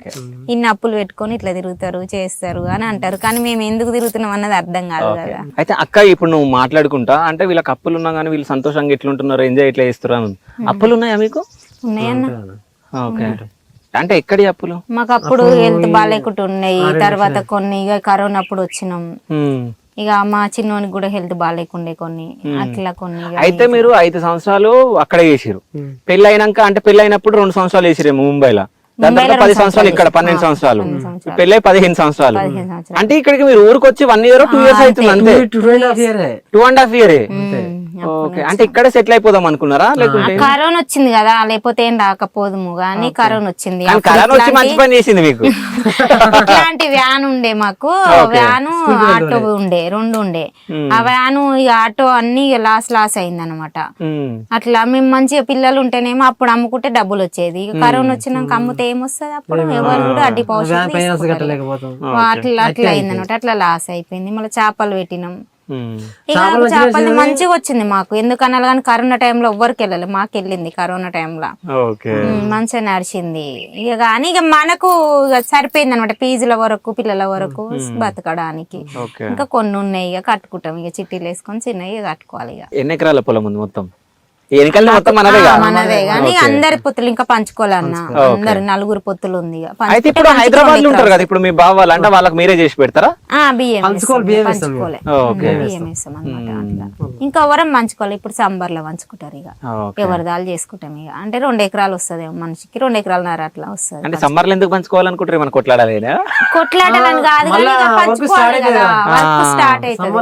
ఇన్ని అప్పులు పెట్టుకొని ఇట్లా తిరుగుతారు చేస్తారు అని అంటారు. కానీ మేము ఎందుకు తిరుగుతున్నాం అన్నది అర్థం కాదు కదా. అయితే అక్క ఇప్పుడు నువ్వు మాట్లాడుకుంటా అంటే వీళ్ళకి అప్పులు ఉన్నా కానీ వీళ్ళు సంతోషంగా ఎట్లుంటున్నారు, ఎంజాయ్ ఎట్లా చేస్తున్నారు. అప్పులు ఉన్నాయా మీకు? ఉన్నాయన్న. ఓకే. అంటే ఎక్కడి అప్పులు? మాకు అప్పుడు హెల్త్ బాగాలేకుండా ఉన్నాయి. తర్వాత కొన్ని ఇక కరోనా అప్పుడు వచ్చినాం. ఇక మా చిన్నోనికి కూడా హెల్త్ బాగాలేకుండే కొన్ని అట్లా కొన్ని. అయితే మీరు 5 సంవత్సరాలు అక్కడే చేసిరు. పెళ్లి అయినాక అంటే పెళ్లి అయినప్పుడు 2 సంవత్సరాలు చేసిరు ముంబైలో. దాని తర్వాత 10 సంవత్సరాలు ఇక్కడ 12 సంవత్సరాలు. పెళ్ళై 15 సంవత్సరాలు. అంటే ఇక్కడికి మీరు ఊరికి వచ్చి 1 year 2 years అవుతుంది అంతే. 2.5 year. ఓకే. అంటే ఇక్కడే సెటిల్ అయిపోదాం అనుకున్నారా లేకుంటే? కరోనా వచ్చింది కదా, లేకపోతే ఏం రాకపోదుము కానీ కరోనా వచ్చింది. కరోనా వచ్చి మంచి పని చేసింది మీకు. ఇట్లాంటి వ్యాన్ ఉండే మాకు, వ్యాను ఆటో ఉండే, 2 ఉండే. ఆ వ్యాను ఇక ఆటో అన్ని లాస్ అయింది అనమాట. అట్లా మేము మంచిగా పిల్లలు ఉంటేనేమో అప్పుడు అమ్ముకుంటే డబ్బులు వచ్చేది. ఇక కరోనా వచ్చినాక అమ్ముతే ఏమొస్తుంది అప్పుడు ఎవరు కూడా అడ్డి పౌషం అట్లా అయింది అనమాట. అట్లా లాస్ అయిపోయింది. మళ్ళీ చేపలు పెట్టినాం. ఇక చేపలు మంచిగా వచ్చింది మాకు. ఎందుకన్నా కానీ కరోనా టైంలో ఎవ్వరికి వెళ్ళాలి, మాకు వెళ్ళింది కరోనా టైంలో మంచిగా నడిచింది. ఇక కానీ ఇక మనకు సరిపోయింది అనమాట ఫీజుల వరకు పిల్లల వరకు బతకడానికి. ఇంకా కొన్ని ఉన్నాయి ఇక కట్టుకుంటాం. ఇక చిట్టీలు వేసుకొని చిన్నవి కట్టుకోవాలి. ఇక ఎన్ని ఎకరాల పొలం ఉంది మొత్తం? మనదే కానీ అందరి పొత్తులు ఇంకా పంచుకోవాలన్న. అందరు 4 పొత్తులు ఉంది. అయితే ఇప్పుడు హైదరాబాద్ లో ఉంటారు కదా, ఇప్పుడు మీ బావ వాళ్ళు అంటే వాళ్ళకి మీరే చేసి పెడతారా? బియ్యం పంచుకోలే, బియ్యం వేస్తాం అనమాట. అట్లా ఇంకా ఎవరం పంచుకోవాలి. ఇప్పుడు సంబర్ లో పంచుకుంటారు. ఇక ఎవరి దాలు చేసుకుంటాం. ఇక అంటే 2 ఎకరాలు వస్తుంది మనిషికి, 2 ఎకరాలన్నర అట్లా వస్తుంది. అంటే సమ్మర్ లో ఎందుకు పంచుకోవాలనుకుంటారు? మనం కొట్లాడాలి కొట్లాడాలని కాదు కానీ ఇక పంచుకోవాలి కదా. వర్క్ స్టార్ట్ అవుతుంది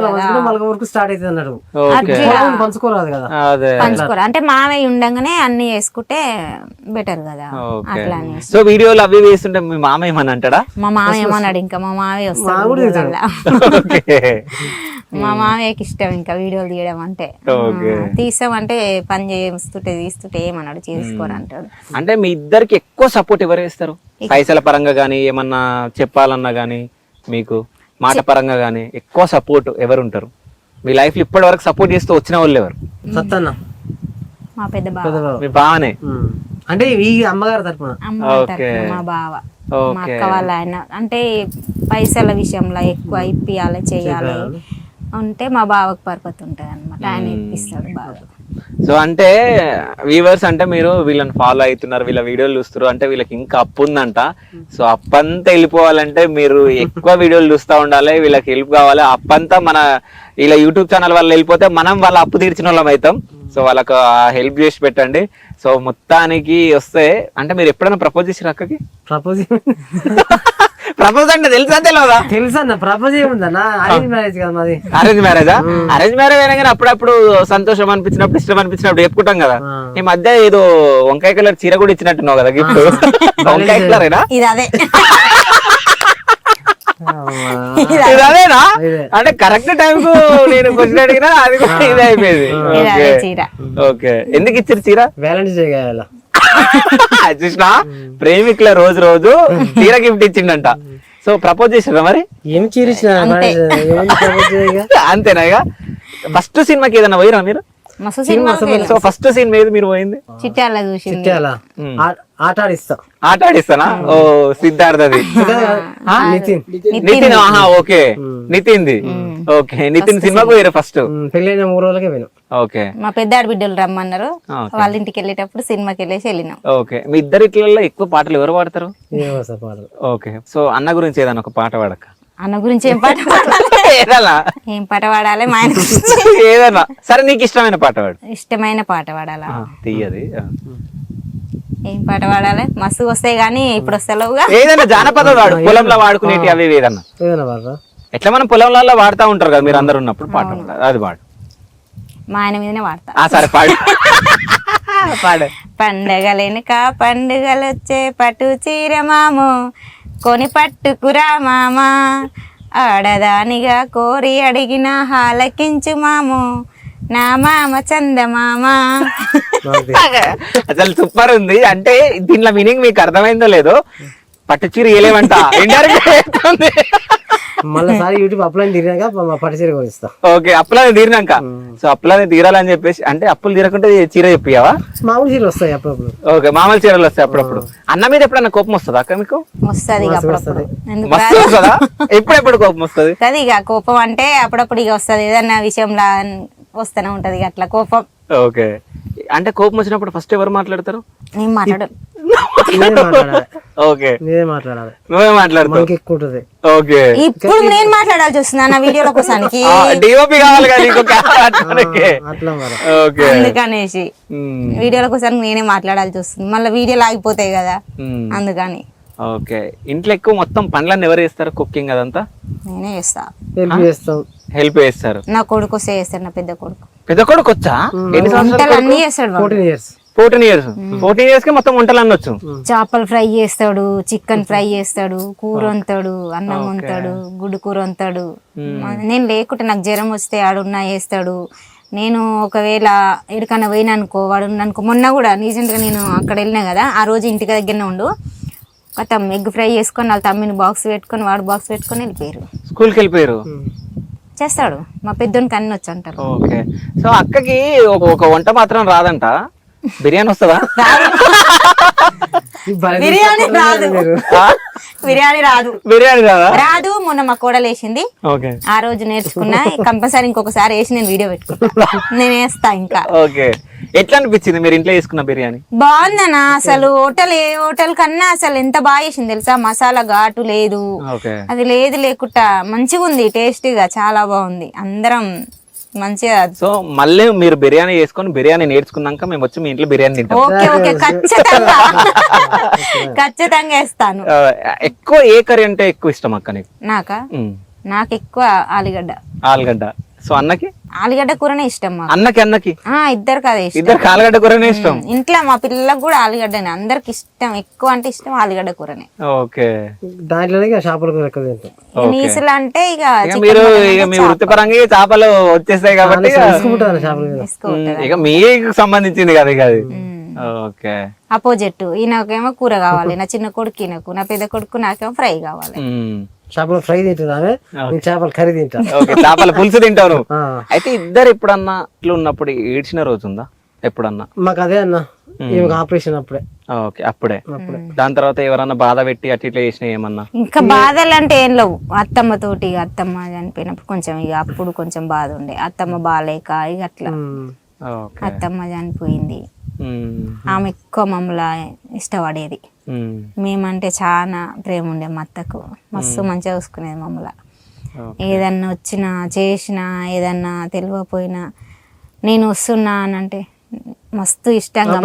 పంచుకోవాలి. అంటే మామయ్య ఉండగానే అన్ని చేసుకుంటే బెటర్ కదా. అట్లా సో వీడియోలు అవి వేస్తుంటే మీ మామయ్య ఏమని అంటాడా? మా మామయ్య ఏమన్నాడు, ఇంకా మా మామయ్య వస్తాడు. మా మామయ్యకి ఇష్టం ఇంకా వీడియోలు తీయడం అంటే. తీసామంటే పని చేస్తుంటే తీస్తుంటే ఏమన్నాడు చేసుకోని అంటాడు. అంటే మీ ఇద్దరికి ఎక్కువ సపోర్ట్ ఎవరు చేస్తారు? పైసల పరంగా గానీ ఏమన్నా చెప్పాలన్నా గానీ మీకు మాట పరంగా గానీ ఎక్కువ సపోర్ట్ ఎవరు ఉంటారు మీ లైఫ్ లో? ఇప్పటి వరకు సపోర్ట్ చేస్తూ వచ్చిన వాళ్ళు ఎవరు? సత్తన్న, మా పెద్ద బావ. మీ బావనే అంటే ఈ అమ్మగారు తరపున మా బావ, మా అక్క వాళ్ళ ఆయన. అంటే పైసల విషయంలో ఎక్కువ ఇప్పియాలి చేయాలి అంటే మా బావకు పరపతి ఉంటది అనమాట. ఆయన ఇప్పిస్తాడు బాగా. సో అంటే వ్యూవర్స్ అంటే మీరు వీళ్ళని ఫాలో అవుతున్నారు, వీళ్ళ వీడియోలు చూస్తారు అంటే వీళ్ళకి ఇంకా అప్పు ఉందంట. సో అప్పంతా వెళ్ళిపోవాలంటే మీరు ఎక్కువ వీడియోలు చూస్తూ ఉండాలి, వీళ్ళకి హెల్ప్ కావాలి. అప్పంతా మన ఇలా యూట్యూబ్ ఛానల్ వల్ల వెళ్ళిపోతే మనం వాళ్ళ అప్పు తీర్చిన వాళ్ళం అవుతాం. సో వాళ్ళకు హెల్ప్ చేసి పెట్టండి. సో మొత్తానికి వస్తే అంటే మీరు ఎప్పుడైనా ప్రపోజ్ చేసారు అక్కకి? ప్రపోజ్ అంటే తెలుసా తెలియదా? తెలుసన్న. ప్రపోజ్ ఏముందన్నా, అరేంజ్ మ్యారేజ్ కదా మాది. అరేంజ్ మ్యారేజా? అరేంజ్ మ్యారేజ్ అయినా కానీ అప్పుడప్పుడు సంతోషం అనిపించినప్పుడు ఇష్టం అనిపించినప్పుడు చెప్పుకుంటాం కదా. ఈ మధ్య ఏదో వంకాయ కలర్ చీర కూడా ఇచ్చినట్టున్నావు కదా గిఫ్ట్. వంకాయ కలరేనా ఇది? అదే ఇదేనా? అంటే కరెక్ట్ టైం కు నేను క్వశ్చన్ అడిగినా అది కూడా ఇది అయిపోయింది. ఓకే. ఎందుకు ఇచ్చారు చీర? వ్యాలంటైన్స్ డే కదా చూసినా ప్రేమికుల రోజు చీర గిఫ్ట్ ఇచ్చిండంట. సో ప్రపోజ్ చేసిరా మరి? ఏం చీర అంతేనా? ఇక ఫస్ట్ సినిమాకి ఏదైనా పోయిరా మీరు? సో ఫస్ట్ సీన్ మీద మీరు పోయింది చిట్యాల చూసి ఆట ఆడిస్తానా? ఓ సిద్ధార్థది, నితిన్. ఓకే, నితిన్ది. ఓకే, నితిన్ సినిమాకు పోయారు ఫస్ట్. పెళ్ళైన 3 రోజులకే పోయినాం. ఓకే. మా పెద్ద ఆడబిడ్డలు రమ్మన్నారు, వాళ్ళ ఇంటికి వెళ్ళేటప్పుడు సినిమాకి వెళ్ళేసి వెళ్ళినాం. ఓకే. మీ ఇద్దరు ఇట్లలో ఎక్కువ పాటలు ఎవరు పాడతారు? ఓకే. సో అన్న గురించి ఏదన్నా ఒక పాట పాడక. అన్న గురించి ఏం పాట ఏం పాట పాడాలి? మా ఆయన ఏదన్నా సరే, నీకు ఇష్టమైన పాట పాడు. ఇష్టమైన పాట పాడాలా? తీయది. ఏం పాట పాడాలి? మస్తు వస్తాయి కానీ ఇప్పుడు వస్తలేవుగా. ఏదన్నా జానపద వాడు, పొలంలో వాడుకునేటి అవి ఏదన్నా. ఎట్లా మనం పొలంలో వాడుతూ ఉంటారు కదా మీరు అందరు ఉన్నప్పుడు పాట, అది పాడు. మా ఆయన మీదనే వాడతా. సరే పాడు పాడు. పండగలెనక పండుగలు వచ్చే పట్టు చీర మాము కొని పట్టుకురా మామ, ఆడదానిగా కోరి అడిగిన హాలకించు మాము, నా మామ చందమామ. అసలు సూపర్ ఉంది. అంటే దీనిలో మీనింగ్ మీకు అర్థమైందో లేదో, పట్టు చీర వేయలేమంట మళ్ళీ సారి యూట్యూబ్ అప్లైన్ తీరినాక పట్టు చీర కొనిస్తా. ఓకే, అప్పులని తీరినాక. సో అప్పులని తీరాలని చెప్పేసి, అంటే అప్పులు తీరకుంటే చీర చెప్పియావా? మామూలు చీరలు వస్తాయి అప్పుడప్పుడు. ఓకే, మామూలు చీరలు వస్తాయి అప్పుడప్పుడు. అన్న మీద ఎప్పుడన్నా కోపం వస్తుందా అక్క మీకు? వస్తుంది అప్పుడప్పుడు. ఎందుకు మస్తు వస్తుందా? ఎప్పుడెప్పుడు కోపం వస్తుంది? వస్తుంది ఇక కోపం అంటే అప్పుడప్పుడు ఇక వస్తుంది, ఏదన్నా విషయంలో వస్తూనే ఉంటది ఇక అట్లా కోపం. ఓకే, అంటే కోపం వచ్చినప్పుడు ఫస్ట్ ఎవరు మాట్లాడతారు? నేను మాట్లాడు. ఓకే, నేనే మాట్లాడాలి. నువ్వే మాట్లాడతావు. ఎక్కువ ఉంటుంది. ఓకే, ఇప్పుడు నేను మాట్లాడాల్సి వస్తుంది నా వీడియోల కోసానికి, డిఓపి కావాలి కదా నీకు అట్లా మరి. ఓకే, అందుకనేసి వీడియోల కోసానికి నేనే మాట్లాడాల్సి వస్తుంది, మళ్ళీ వీడియోలు ఆగిపోతాయి కదా అందుకని. ఓకే, ఇంట్లో ఎక్కువ మొత్తం పనులన్నీ ఎవరు చేస్తారు? కుకింగ్ అదంతా నేనే చేస్తా. హెల్ప్ చేస్తాం. హెల్ప్ చేస్తారు. నా కొడుకు వస్తే చేస్తాడు, నా పెద్ద కొడుకు. పెద్ద కొడుకు వచ్చా? ఎన్ని వంటలు సంవత్సరాలు? అన్ని చేస్తాడు వాడు. 14 years. 14 years. 14 years కి మొత్తం వంటలు అన్నీ వచ్చు. చేపలు ఫ్రై చేస్తాడు, చికెన్ ఫ్రై చేస్తాడు, కూర వంతాడు, అన్నం వంతాడు, గుడ్డు కూర వంతాడు. నేను లేకుంటే నాకు జ్వరం వస్తే ఆడున్నా చేస్తాడు. నేను ఒకవేళ ఎక్కడికన్నా పోయినా అనుకో, వాడు అనుకో, మొన్న కూడా రీసెంట్గా నేను అక్కడ వెళ్ళినా కదా, ఆ రోజు ఇంటికి దగ్గరనే ఉండు, కథం ఎగ్ ఫ్రై చేసుకొని వాళ్ళ తమ్మిని బాక్స్ పెట్టుకొని వాడు బాక్స్ పెట్టుకొని వెళ్ళిపోయారు. స్కూల్కి వెళ్ళిపోయారు. చేస్తాడు, మా పెద్దోనికి అన్ని వచ్చు అంటారు. ఓకే, సో అక్కకి ఒక వంట మాత్రం రాదంట. బిర్యానీ వస్తుందా? బిర్యానీ రాదు, బిర్యానీ రాదు, బిర్యానీ రాదా? రాదు. మొన్న మా కోడలు వేసింది, ఓకే, ఆ రోజు నేర్చుకున్నా. కంపల్సరీ ఇంకొకసారి వేసి నేను వీడియో పెట్టుకుంటా, నేను వేస్తా ఇంకా. ఓకే, ఎట్లా అనిపించింది మీరు ఇంట్లో చేసుకున్న బిర్యానీ? బాగుందనా అసలు, హోటల్ కన్నా అసలు ఎంత బాగా చేసింది తెలుసా, మసాలా ఘాటు లేదు, ఓకే, అది లేదు లేకుండా మంచిగా ఉంది, టేస్టీగా చాలా బాగుంది. అందరం మంచిగా. సో మళ్ళీ మీరు బిర్యానీ చేసుకొని బిర్యానీ నేర్చుకున్నాక మేము వచ్చి మీ ఇంట్లో బిర్యానీ తింటాం. ఓకే ఓకే, ఖచ్చితంగా ఖచ్చితంగా వేస్తాను. ఎక్కువ ఏ కర్రీ అంటే ఎక్కువ ఇష్టం అక్క నీకు? నాకు ఎక్కువ ఆలుగడ్డ. ఆలుగడ్డ. సో అన్నకి? ఆలుగడ్డ కూరనే ఇష్టం మాకు. అన్నకి ఇద్దరు కదా ఇష్టం. ఇద్దరికి ఆలుగడ్డ కూరనే ఇష్టం. ఇంట్లో మా పిల్లలకు కూడా ఆలుగడ్డనే, అందరికి ఇష్టం. ఎక్కువ అంటే ఇష్టం ఆలుగడ్డ కూరనే. ఓకే, దాంట్లోనే చేపల కూర ఎక్కువ తింటాం. నీసులు అంటే ఇక మీరు మీ వృత్తిపరంగా చేపలు వచ్చేస్తాయి కాబట్టి ఇక మీకు సంబంధించింది కదా ఇక అది. Okay, opposite. ఈయనకేమో కూర కావాలి, నా చిన్న కొడుకు ఈయనకు, నా పెద్ద కొడుకు నాకేమో ఫ్రై కావాలి. చేపల ఫ్రై తింటున్నావే, చేపల కర్రీ తింటా. ఓకే, చేపల పులుసు తింటాను. అయితే ఇద్దరు ఎప్పుడన్నా ఇట్లా ఉన్నప్పుడు ఏడ్చిన రోజు ఉందా ఎప్పుడన్నా? మాకు అదే అన్న, ఆపరేషన్ అప్పుడే. ఓకే, అప్పుడే. దాని తర్వాత ఎవరన్నా బాధ పెట్టి అట్లా ఇట్లా చేసిన ఏమన్నా? ఇంకా బాధలు అంటే ఏం లేవు. అత్తమ్మ తోటి, అత్తమ్మ చనిపోయినప్పుడు కొంచెం ఇక అప్పుడు కొంచెం బాధ ఉండే, అత్తమ్మ బాగాలేక ఇక అట్లా. అత్తమ్మ చనిపోయింది, ఆమె ఎక్కువ మమ్మల్ని ఇష్టపడేది. మేమంటే చాలా ప్రేమ ఉండే మా అత్తకు, మస్తు మంచిగా చూసుకునేది మమ్మల్ని. ఏదన్నా వచ్చినా చేసినా, ఏదన్నా తెలియకపోయినా, నేను వస్తున్నా అని అంటే మస్తు ఇష్టంగా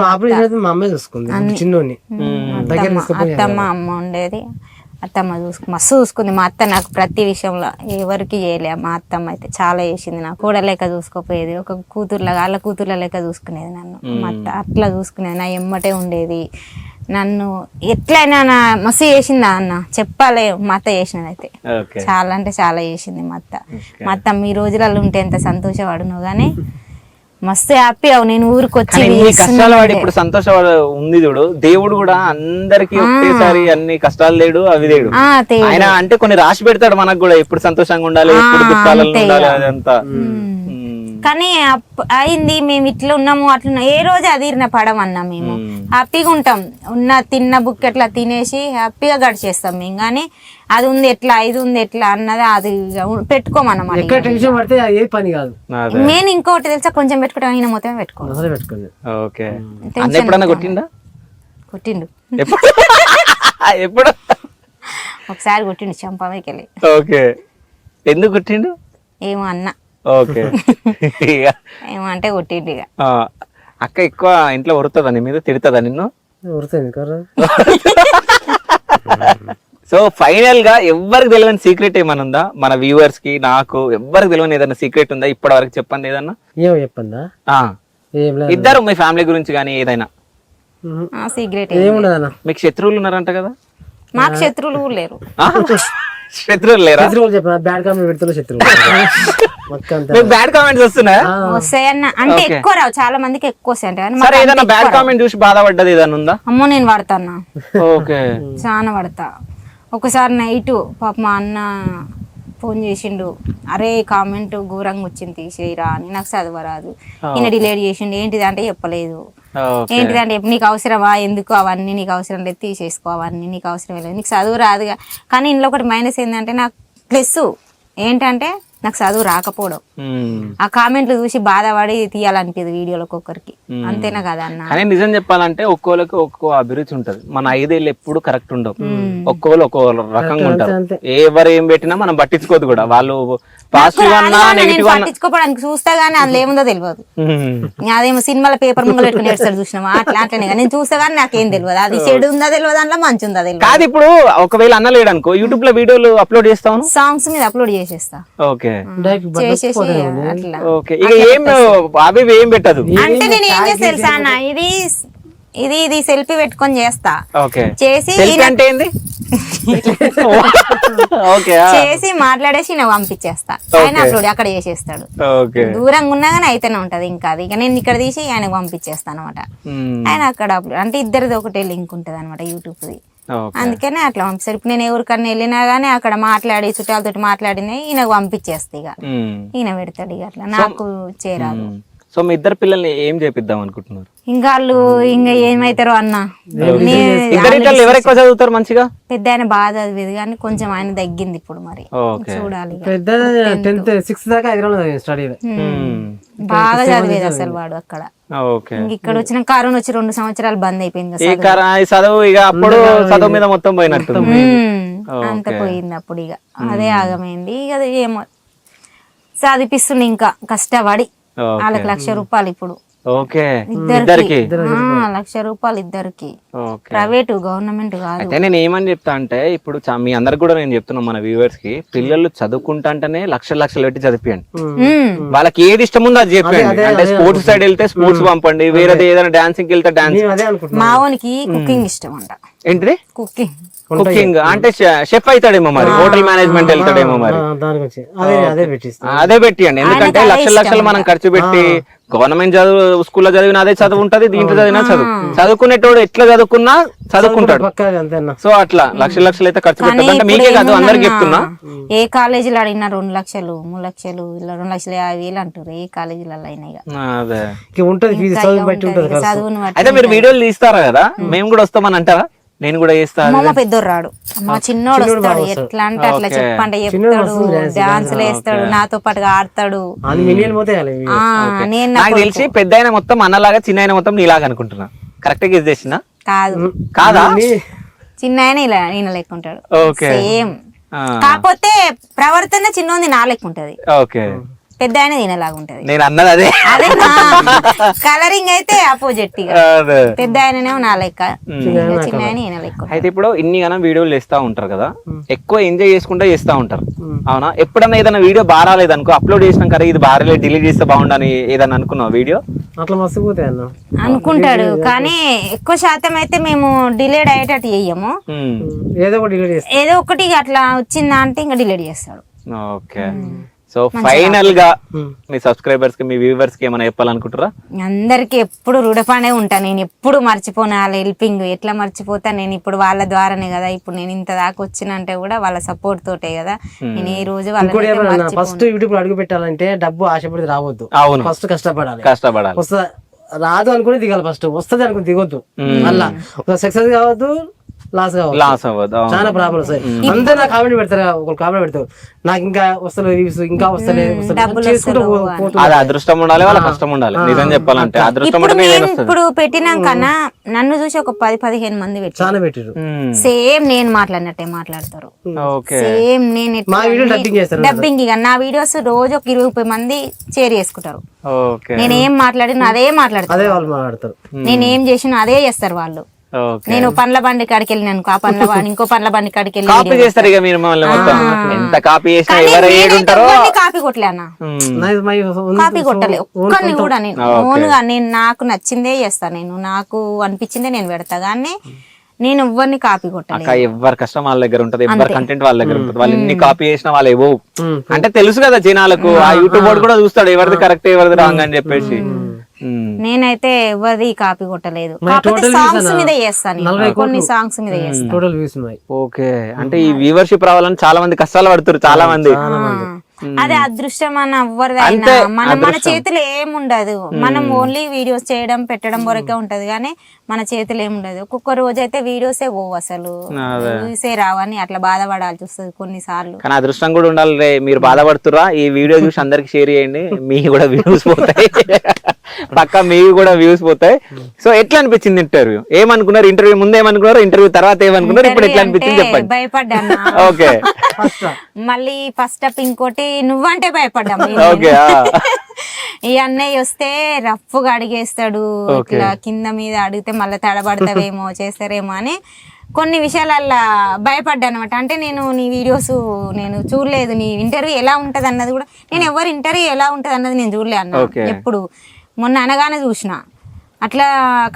అత్తమ్మ అమ్మ ఉండేది. అత్తమ్మ మస్తు చూసుకుంది మా అత్త నాకు ప్రతి విషయంలో, ఎవరికి చేయలే. మా అత్తమ్మ అయితే చాలా చేసింది, నాకు కూడా లెక్క చూసుకోపోయేది, ఒక కూతుర్లాగా వాళ్ళ కూతుర్ల లెక్క చూసుకునేది నన్ను. మా అత్త అట్లా చూసుకునేది, నా ఎమ్మటే ఉండేది. నన్ను ఎట్లయినా మస్తు చేసిందా అన్న చెప్పాలి. మా అత్త చేసినది అయితే చాలా అంటే చాలా చేసింది మా అత్త. మా అత్త ఈ రోజులలో ఉంటే ఎంత సంతోషపడును గానీ మస్తు హ్యాపీ అవు. నేను ఊరికి వచ్చి కష్టాలు వాడి ఇప్పుడు సంతోష ఉంది చూడు. దేవుడు కూడా అందరికి ఒకేసారి అన్ని కష్టాలు లేడు, అవి లేడు. ఆయన అంటే కొన్ని రాసి పెడతాడు మనకు కూడా, ఎప్పుడు సంతోషంగా ఉండాలి, ఎప్పుడు దుఃఖాలలో ఉండాలి, అదంతా. కానీ అయింది, మేము ఇట్లా ఉన్నాము అట్లా ఏ రోజు అదిరిన పడమన్నా మేము హ్యాపీగా ఉంటాం. తిన్న బుక్ ఎట్లా తినేసి హ్యాపీగా గడిచేస్తాం మేము. కానీ అది ఉంది ఎట్లా, ఇది ఉంది ఎట్లా అన్నది అది పెట్టుకోమన్నమాట. నేను ఇంకోటి తెలుసా, కొంచెం పెట్టుకుంటా, ఈయన మొత్తం పెట్టుకోండి. కొట్టిండు ఎప్పుడు ఒకసారి కొట్టిండు చంపమేకి వెళ్ళి. ఓకే, ఎందుకు కొట్టిండు ఏమో అన్న. ఓకే, ఏమంటే కొట్టిండు. ఇక అక్క ఎక్కువ ఇంట్లో ఉరుతుందా నీ మీద, తిడుతుందా నిన్ను? సో ఫైనల్ గా ఎవరికి తెలియని సీక్రెట్ ఏమైనా ఉందా? మన వ్యూవర్స్ కి, నాకు ఎవరికి తెలియని ఏదైనా సీక్రెట్ ఉందా ఇప్పటి వరకు? చెప్పండి ఏదన్నా. ఏమో చెప్పందా? ఆ, ఏం లేదు. ఇద్దరు మీ ఫ్యామిలీ గురించి కానీ ఏదైనా. సీక్రెట్ ఏముండదన్న. మీకు శత్రువులు ఉన్నారంట కదా? మాకు శత్రువులు కూడా లేరు. ఆ? శత్రువులు లేరా? శత్రువులు చెప్పిన బ్యాడ్ కామెంట్ పెడుతున్నా శత్రువులు మీకు బ్యాడ్ కామెంట్స్ వస్తున్నాయా? వస్తాయన్న అంటే ఎక్కువ రావు, చాలా మందికి ఎక్కువ వస్తాయి అంటే కానీ సరే, ఏదైనా బ్యాడ్ కామెంట్ చూసి బాధపడ్డది ఏదైనా ఉందా? అమ్మో నేను పడతాను, ఓకే. చాలా పడతా. ఒకసారి నైట్ పాప మా అన్న ఫోన్ చేసిండు, అరే కామెంట్ ఘోరంగా వచ్చింది తీసేయరా అని. నాకు చదవరాదు, ఈయన డిలీట్ చేసిండు. ఏంటిది అంటే చెప్పలేదు. ఏంటిది అంటే నీకు అవసరమా, ఎందుకు అవన్నీ నీకు అవసరం లేదు, తీసేసుకో అవన్నీ నీకు అవసరం లేదు, నీకు చదువు రాదుగా. కానీ ఇంట్లో ఒకటి మైనస్ ఏంటంటే నాకు ప్లస్ ఏంటంటే నాకు చదువు రాకపోవడం. ఆ కామెంట్లు చూసి బాధపడి తీయాలనిపించదు వీడియోలో ఒక్కొక్కరికి, అంతేనా కదా అన్న? కానీ నిజం చెప్పాలంటే ఒక్కోళ్ళకి ఒక్కో అభిరుచి ఉంటది. మన 5 ఏళ్ళు ఎప్పుడు కరెక్ట్ ఉండవు, ఒక్కోళ్ళు ఒక్కో రకంగా ఉంటారు. ఎవరు ఏం పెట్టినా మనం పట్టించుకోదు కూడా. వాళ్ళు పాజిటివ్ అన్నా నెగిటివ్ అన్నా పట్టించుకోవడానికి చూస్తా గానీ అందులో ఏముందో తెలియదు. అదేమో సినిమాలో పేపర్ ముంగలు పెట్టుకుని ఏడుస్తాడు చూసినామా, అట్లనే నేను చూస్తా గానీ నాకేం తెలియదు, అది చెడు ఉందా తెలియదు, అందులో మంచి ఉందా తెలియదు. కాదు, ఇప్పుడు ఒకవేళ అన్న లేడు అనుకో, యూట్యూబ్ లో వీడియోలు అప్లోడ్ చేస్తాను, సాంగ్స్ మీద అప్లోడ్ చేసేస్తా. ఓకే చేసేసి అట్లా. ఓకే. ఇక ఏం అవి ఏం పెట్టదు అంటే నేను ఏం చేస్తా తెలుసా అన్న, ఇది సెల్ఫీ పెట్టుకొని చేస్తా. ఓకే. చేసి సెల్ఫీ అంటే ఏంది? ఓకే. చేసి మాట్లాడేసి నేను పంపించేస్తా, ఆయన అప్లోడ్ అక్కడ చేసేస్తాడు. ఓకే. దూరంగా ఉన్నా గానీ అయితేనే ఉంటది. ఇంకా అది ఇక నేను ఇక్కడ తీసి ఆయనకు పంపించేస్తాను అనమాట. ఆయన అక్కడ అప్లోడ్ అంటే ఇద్దరిది ఒకటే లింక్ ఉంటది అనమాట యూట్యూబ్ ది. అందుకనే అట్లా పంపిస్తారు. ఇప్పుడు నేను ఎవరికన్నా వెళ్ళినా గానీ అక్కడ మాట్లాడి చుట్టాలతో మాట్లాడినాయి ఈయనకు పంపించేస్తా. ఇక ఈయన పెడతాడు ఇక అట్లా, నాకు చేరాదు. సో మీ ఇద్దరు పిల్లల్ని ఏం చేపిద్దాం అనుకుంటున్నారు? ఇంకా వాళ్ళు ఇంకా ఏమైతారో అన్న. ఇద్దరు ఎవరు ఎక్కువ చదువుతారు మంచిగా? పెద్ద ఆయన బాగా చదివేది కానీ కొంచెం ఆయన తగ్గింది ఇప్పుడు, మరి చూడాలి. పెద్ద 10th 6th దాకా హైదరాబాద్ స్టడీ బాగా చదివేది అసలు వాడు అక్కడ. ఇక్కడ వచ్చిన కరోనా వచ్చి 2 సంవత్సరాలు బంద్ అయిపోయింది చదువు. ఇక అప్పుడు చదువు మీద మొత్తం పోయినట్టు అంత పోయింది అప్పుడు. ఇక అదే ఆగమైంది. ఇక అది ఏమో చదివిపిస్తుంది ఇంకా కష్టపడి. వాళ్ళకి ₹1,00,000 ఇప్పుడు. ఓకే. ఇద్దరికి ₹1,00,000 ఇద్దరికి. ప్రైవేట్, గవర్నమెంట్ కాదు. అయితే నేను ఏమని చెప్తా అంటే, ఇప్పుడు మీ అందరికి కూడా నేను చెప్తున్నాను, మన వ్యూవర్స్ కి, పిల్లలు చదువుకుంటాంటేనే లక్షలు పెట్టి చదివించండి. వాళ్ళకి ఏది ఇష్టం ఉందో అది చెప్పండి. అంటే స్పోర్ట్స్ సైడ్ వెళ్తే స్పోర్ట్స్ పంపండి, వేరేది ఏదైనా డాన్సింగ్ వెళ్తే డాన్స్. మావోనికి కుకింగ్ ఇష్టం అంట. ఏంటిది? కుకింగ్ అంటే షెఫ్ అవుతాడేమో మరి, హోటల్ మేనేజ్మెంట్ వెళ్తాడేమో మరి. అదే పెట్టియండి. ఎందుకంటే లక్షలు మనం ఖర్చు పెట్టి గవర్నమెంట్ చదువు స్కూల్లో చదివిన అదే చదువు ఉంటది, దీంట్లో చదివినా చదువు. చదువుకునేటోడు ఎట్లా చదువుకున్నా చదువుకుంటాడు. సో అట్లా లక్షలు అయితే ఖర్చు పెట్టదు. అంటే మీకే కాదు అందరికి చెప్తున్నా. ఏ కాలేజీలో అడిగినా 2,00,000, 3,00,000, ఇలా 2,50,000 అంటారు. ఏ కాలేజీలలో అయినా అయితే మీరు వీడియోలు తీస్తారా కదా, మేము కూడా వస్తామని అంటారా? నేను కూడా చేస్తాను. మా పెద్దోడు రాడు, మా చిన్నోడు వస్తాడు. ఎట్లా అంటే అట్లా చెప్పంటే చెప్తాడు, డాన్సులు వేస్తాడు, నాతో పాటుగా ఆడతాడు. నాకు తెలిసి పెద్ద అయిన మొత్తం అన్నలాగా, చిన్న అయిన మొత్తం నీలాగా అనుకుంటున్నా. కరెక్ట్ గా చేసిన కాదా? చిన్న ఆయన ఇలా ఈయన లెక్క ఉంటాడు, సేమ్. కాకపోతే ప్రవర్తన చిన్నోంది నా లెక్క ఉంటది, పెద్ద ఆయన ఈయనలాగా ఉంటది. నేను అన్నది అదే. అదే కలరింగ్ అయితే ఆపోజిట్. పెద్ద ఆయననేమో నా లెక్క, చిన్న ఆయన ఈయన లెక్క. అయితే ఇప్పుడు ఇన్ని గానం వీడియోలు చేస్తా ఉంటారు కదా, ఎక్కువ ఎంజాయ్ చేసుకుంటూ చేస్తా ఉంటారు, అవునా? ఎప్పుడన్నా ఏదైనా వీడియో బారాలేదు అనుకో, అప్లోడ్ చేసినాం కదా, ఇది బారాలేదు, డిలీట్ చేస్తే బాగుండని ఏదన్నా అనుకున్నావు వీడియో? అట్లా మస్తుపోతాయి అన్న అనుకుంటాడు. కానీ ఎక్కువ శాతం అయితే మేము డిలేట్ అయ్యేటట్టు చెయ్యము. ఏదో ఒకటి అట్లా వచ్చిందా అంటే ఇంకా డిలీట్ చేస్తాడు. ఓకే. సో ఫైనల్ గా మీ సబ్స్క్రైబర్స్ కి, మీ వ్యూవర్స్ కి ఏమైనా చెప్పాలనుకుంటారా? అందరికి ఎప్పుడు రుడపానే ఉంటా, నేను ఎప్పుడు మర్చిపోను వాళ్ళ హెల్పింగ్. ఎట్లా మర్చిపోతా నేను, ఇప్పుడు వాళ్ళ ద్వారానే కదా ఇప్పుడు నేను ఇంత దాకా వచ్చినంటే కూడా వాళ్ళ సపోర్ట్ తోటే కదా నేను ఈ రోజు. ఫస్ట్ యూట్యూబ్ అడుగు పెట్టాలంటే డబ్బు ఆశపడి రావద్దు, ఫస్ట్ కష్టపడాలి. వస్తుంది రాదు అనుకుని దిగాలి, ఫస్ట్ వస్తుంది అనుకుని దిగొద్దు. మళ్ళా సక్సెస్ కావద్దు, లాస్ అవ్వదు. చాలా ప్రాబ్లమ్స్. అందరూ నాకు కామెంట్ పెడతారు, ఒకరు కామెంట్ పెడతారు, నాకు ఇంకా వస్తలేదు, ఇంకా వస్తలేదు. అది అదృష్టం ఉండాలి, వాళ్ళ కష్టం ఉండాలి. నిజం చెప్పాలంటే అదృష్టం ఇప్పుడు పెట్టినాకన్నా నన్ను చూసి ఒక 10-15 మంది చాలా పెట్టారు. సేమ్ నేను మాట్లాడినట్టే మాట్లాడతారు. సేమ్ నేను డబ్బింగ్. ఇక నా వీడియోస్ రోజు ఒక 20 మంది షేర్ చేసుకుంటారు. నేనేం మాట్లాడినా అదే మాట్లాడతారు, నేనేం చేసినా అదే చేస్తారు వాళ్ళు. ఓకే నేను పండ్ల బండి కాడికి వెళ్ళిన అనుకో, ఆ పండ్ల బండి ఇంకో పండ్ల బండి కాడికి వెళ్ళి కాపీ చేస్తారు ఇక మీరు మమ్మల్ని మొత్తం ఎంత కాపీ చేసినా కానీ ఎవరు నేనైతే ఏడుంటారో ఎవరిని కాపీ కొట్టలే అన్న, కాపీ కొట్టలే ఒక్కరిని కూడా. నేను ఓన్గా నేను నాకు నచ్చిందే చేస్తా, నేను నాకు అనిపించిందే నేను పెడతా, కానీ నేను ఎవరిని కాపీ కొట్టలేదు. అక్క ఎవరి కష్టం వాళ్ళ దగ్గర ఉంటది, ఎవరి కంటెంట్ వాళ్ళ దగ్గర ఉంటది. వాళ్ళు ఎన్ని కాపీ చేసినా వాళ్ళు ఏవో అంటే తెలుసు కదా జనాలకు, ఆ యూట్యూబ్ వాడు కూడా చూస్తాడు ఎవరిది కరెక్ట్ ఎవరిది రాంగ్ అని చెప్పేసి. నేనైతే ఎవరిది కాపీ కొట్టలేదు, కాకపోతే సాంగ్స్ మీద చేస్తాను, కొన్ని సాంగ్స్ మీద చేస్తాను. ఓకే, అంటే ఈ వ్యూవర్షిప్ రావాలని చాలా మంది కష్టాలు పడుతున్నారు, చాలా మంది. అదే అదృష్టం అన్న ఎవరిదైనా, మన చేతిలో ఏముండదు. మనం ఓన్లీ వీడియోస్ చేయడం పెట్టడం వరకే ఉంటది, కానీ మన చేతిలో ఏముండదు. ఒక్కొక్క రోజు అయితే వీడియోసే పోవు, అసలు వ్యూసే రావని అట్లా బాధపడాల్సి వస్తుంది కొన్నిసార్లు. కానీ అదృష్టం కూడా ఉండాలి రే. మీరు బాధపడుతురా, ఈ వీడియో చూసి అందరికి షేర్ చేయండి, మీకు కూడా వ్యూస్ పోతాయి, పక్క మీకు కూడా వ్యూస్ పోతాయి. సో ఎట్లా అనిపించింది ఇంటర్వ్యూ? ఏమనుకున్నారు ఇంటర్వ్యూ ముందు, ఏమనుకున్నారు ఇంటర్వ్యూ తర్వాత ఏమనుకున్నారు, ఇప్పుడు ఎట్లా అనిపించింది చెప్పండి. భయపడ్డాను. ఓకే, మళ్ళీ ఫస్ట్ అప్ ఇంకోటి నువ్వంటే భయపడ్డా. ఓకే, ఈ అన్నయ్య వస్తే రఫ్ గా అడిగేస్తాడు, ఇట్లా కింద మీద అడిగితే మళ్ళీ తడబడతావేమో చేస్తారేమో అని కొన్ని విషయాలల్లా భయపడ్డా అనమాట. అంటే నేను నీ వీడియోస్ నేను చూడలేదు, నీ ఇంటర్వ్యూ ఎలా ఉంటది అన్నది కూడా, నేను ఎవరి ఇంటర్వ్యూ ఎలా ఉంటది అన్నది నేను చూడలే అన్న. ఎప్పుడు మొన్న అనగానే చూసిన, అట్లా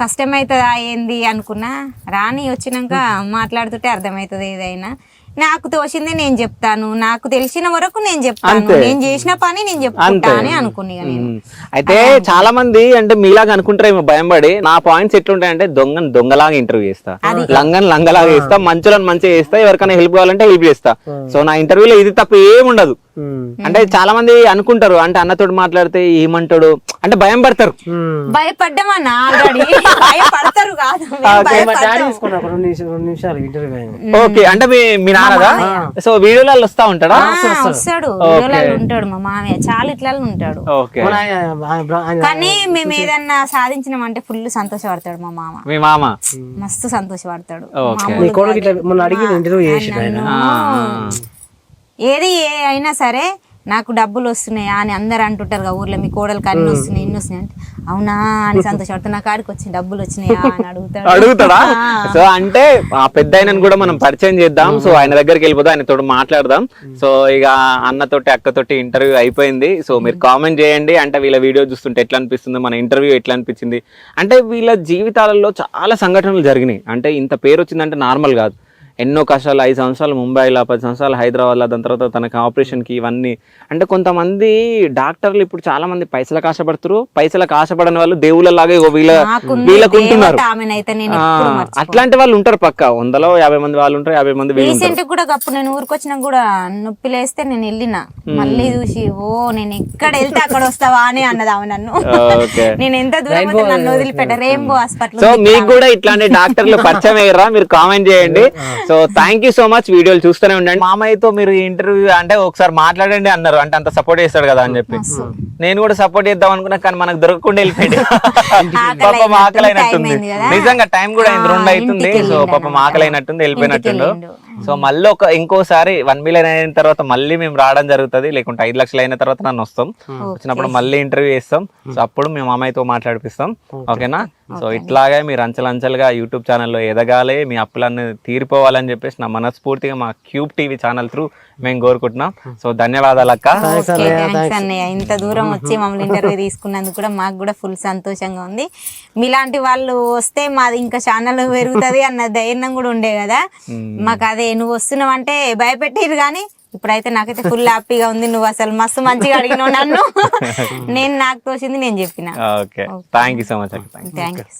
కష్టమవుతుందా ఏంది అనుకున్నా. రాని వచ్చినాక మాట్లాడుతుంటే అర్థమవుతుంది ఏదైనా. నాకు తోచింది నేను చెప్తాను, నాకు తెలిసిన వరకు నేను చెప్తాను, నేను చేసిన పని నేను చెప్తా అని అనుకున్నా నేను. అయితే చాలా మంది అంటే మీలాగా అనుకుంటారేమో భయం పడి. నా పాయింట్స్ ఎట్లుంటాయంటే దొంగని దొంగలాగా ఇంటర్వ్యూ చేస్తా, లంగని లంగలాగా చేస్తా, మంచులను మంచిగా చేస్తా, ఎవరికైనా హెల్ప్ కావాలంటే హెల్ప్ చేస్తా. సో నా ఇంటర్వ్యూలో ఇది తప్ప ఏముండదు. అంటే చాలా మంది అనుకుంటారు అంటే అన్నతోటి మాట్లాడితే ఏమంటాడు అంటే భయం పడతారు. భయపడ్డామన్నా ఆల్రెడీ, భయపడతారు కాదు. ఓకే, అంటే మీ నాన్నదా? సో వీడియోలలో వస్తా ఉంటాడా? వస్తాడు, వీడియోలలో ఉంటాడు మా మామయ్య, చాలా ఇట్లలో ఉంటాడు. ఓకే, కానీ మేము ఏదన్నా సాధించినామంటే ఫుల్ సంతోషపడతాడు మా మామ. మీ మామ మస్తు సంతోషపడతాడు. ఏది అయినా సరే నాకు డబ్బులు వస్తున్నాయా అని అందరు అంటుంటారు కదా ఊర్లో, మీ కోడలు అన్ని వస్తున్నాయి ఇన్ని వస్తున్నాయి అంటే అవునా అని సంతోషపడతా. నా కాడికి వచ్చి డబ్బులు వచ్చినాయా అని అడుగుతాడా? సో అంటే ఆ పెద్ద ఆయనను కూడా మనం పరిచయం చేద్దాం. సో ఆయన దగ్గరికి వెళ్ళిపోతే ఆయనతో మాట్లాడదాం. సో ఇక అన్నతోటి అక్కతోటి ఇంటర్వ్యూ అయిపోయింది. సో మీరు కామెంట్ చేయండి, అంటే వీళ్ళ వీడియో చూస్తుంటే ఎట్లా అనిపిస్తుంది, మన ఇంటర్వ్యూ ఎట్లా అనిపించింది. అంటే వీళ్ళ జీవితాలలో చాలా సంఘటనలు జరిగినాయి. అంటే ఇంత పేరు వచ్చిందంటే నార్మల్ కాదు. ఎన్నో కష్టాలు, 5 సంవత్సరాలు ముంబైలో, 10 సంవత్సరాలు హైదరాబాద్లో, దాని తర్వాత తనకి ఆపరేషన్కి ఇవన్నీ. అంటే కొంతమంది డాక్టర్లు ఇప్పుడు చాలా మంది పైసలకు ఆశపడుతారు, పైసలకు ఆశపడని వాళ్ళు దేవుళ్ళలాగే వీళ్ళకు ఉంటున్నారు. అట్లాంటి వాళ్ళు ఉంటారు పక్క 100-50 మంది వాళ్ళు ఉంటారు, 50 మంది. రీసెంట్ కూడా అప్పుడు నేను ఊరికొచ్చినా కూడా నొప్పి లేస్తే నేను వెళ్ళిన, మళ్ళీ చూసి ఓ నేను ఎక్కడ వెళ్తే అక్కడ వస్తావా అని అన్నది ఆమె నన్ను. నేను ఎంత దూరం నన్ను వదిలిపెట్ట రెయిన్బో హాస్పిటల్. సో మీకు కూడా ఇట్లాంటి డాక్టర్లు పరిచయం అయ్యారా? మీరు కామెంట్ చేయండి. So thank you so much, వీడియోలు చూస్తూనే ఉండండి. మామయ్యతో మీరు ఇంటర్వ్యూ అంటే ఒకసారి మాట్లాడండి అన్నారు, అంటే అంత సపోర్ట్ చేస్తాడు కదా అని చెప్పి నేను కూడా సపోర్ట్ చేద్దాం అనుకున్నా, కానీ మనకు దొరకకుండా వెళ్ళిపోయింది. పాపం ఆకలి అయినట్టుంది, నిజంగా టైం కూడా 2 అవుతుంది. సో పాపం ఆకలి అయినట్టుంది, వెళ్ళిపోయినట్టుండు. సో మళ్ళీ ఇంకోసారి 1 మిలియన్ అయిన తర్వాత మళ్ళీ మేము రావడం జరుగుతుంది, లేకుంటే 5 లక్షలు అయిన తర్వాత నన్ను వస్తాం, వచ్చినప్పుడు మళ్ళీ ఇంటర్వ్యూ చేస్తాం. సో అప్పుడు మేము మామయ్యతో మాట్లాడిపిస్తాం, ఓకేనా? సో ఇట్లాగే మీరు అంచెలంచెలుగా యూట్యూబ్ ఛానల్లో ఎదగాలి, మీ అప్పులన్నీ తీరిపోవాలని చెప్పేసి నా మనస్ఫూర్తిగా మా క్యూబ్ టీవీ ఛానల్ త్రూ మేము కోరుకుంటున్నాం. సో ధన్యవాదాలు అక్క. అన్నయ్య, ఇంత దూరం వచ్చి మమ్మల్ని ఇంటర్వ్యూ తీసుకున్నందుకు కూడా మాకు కూడా ఫుల్ సంతోషంగా ఉంది. మీలాంటి వాళ్ళు వస్తే మాది ఇంకా ఛానల్ పెరుగుతుంది అన్న ధైర్యం కూడా ఉండే కదా మాకు. అదే నువ్వు వస్తున్నావు అంటే భయపెట్టిరు, కానీ ఇప్పుడైతే నాకైతే ఫుల్ హ్యాపీగా ఉంది. నువ్వు అసలు మస్తు మంచిగా అడిగినావు నన్ను, నేను నాకు తోచింది నేను చెప్పిన. Okay, thank you so much. Thank you.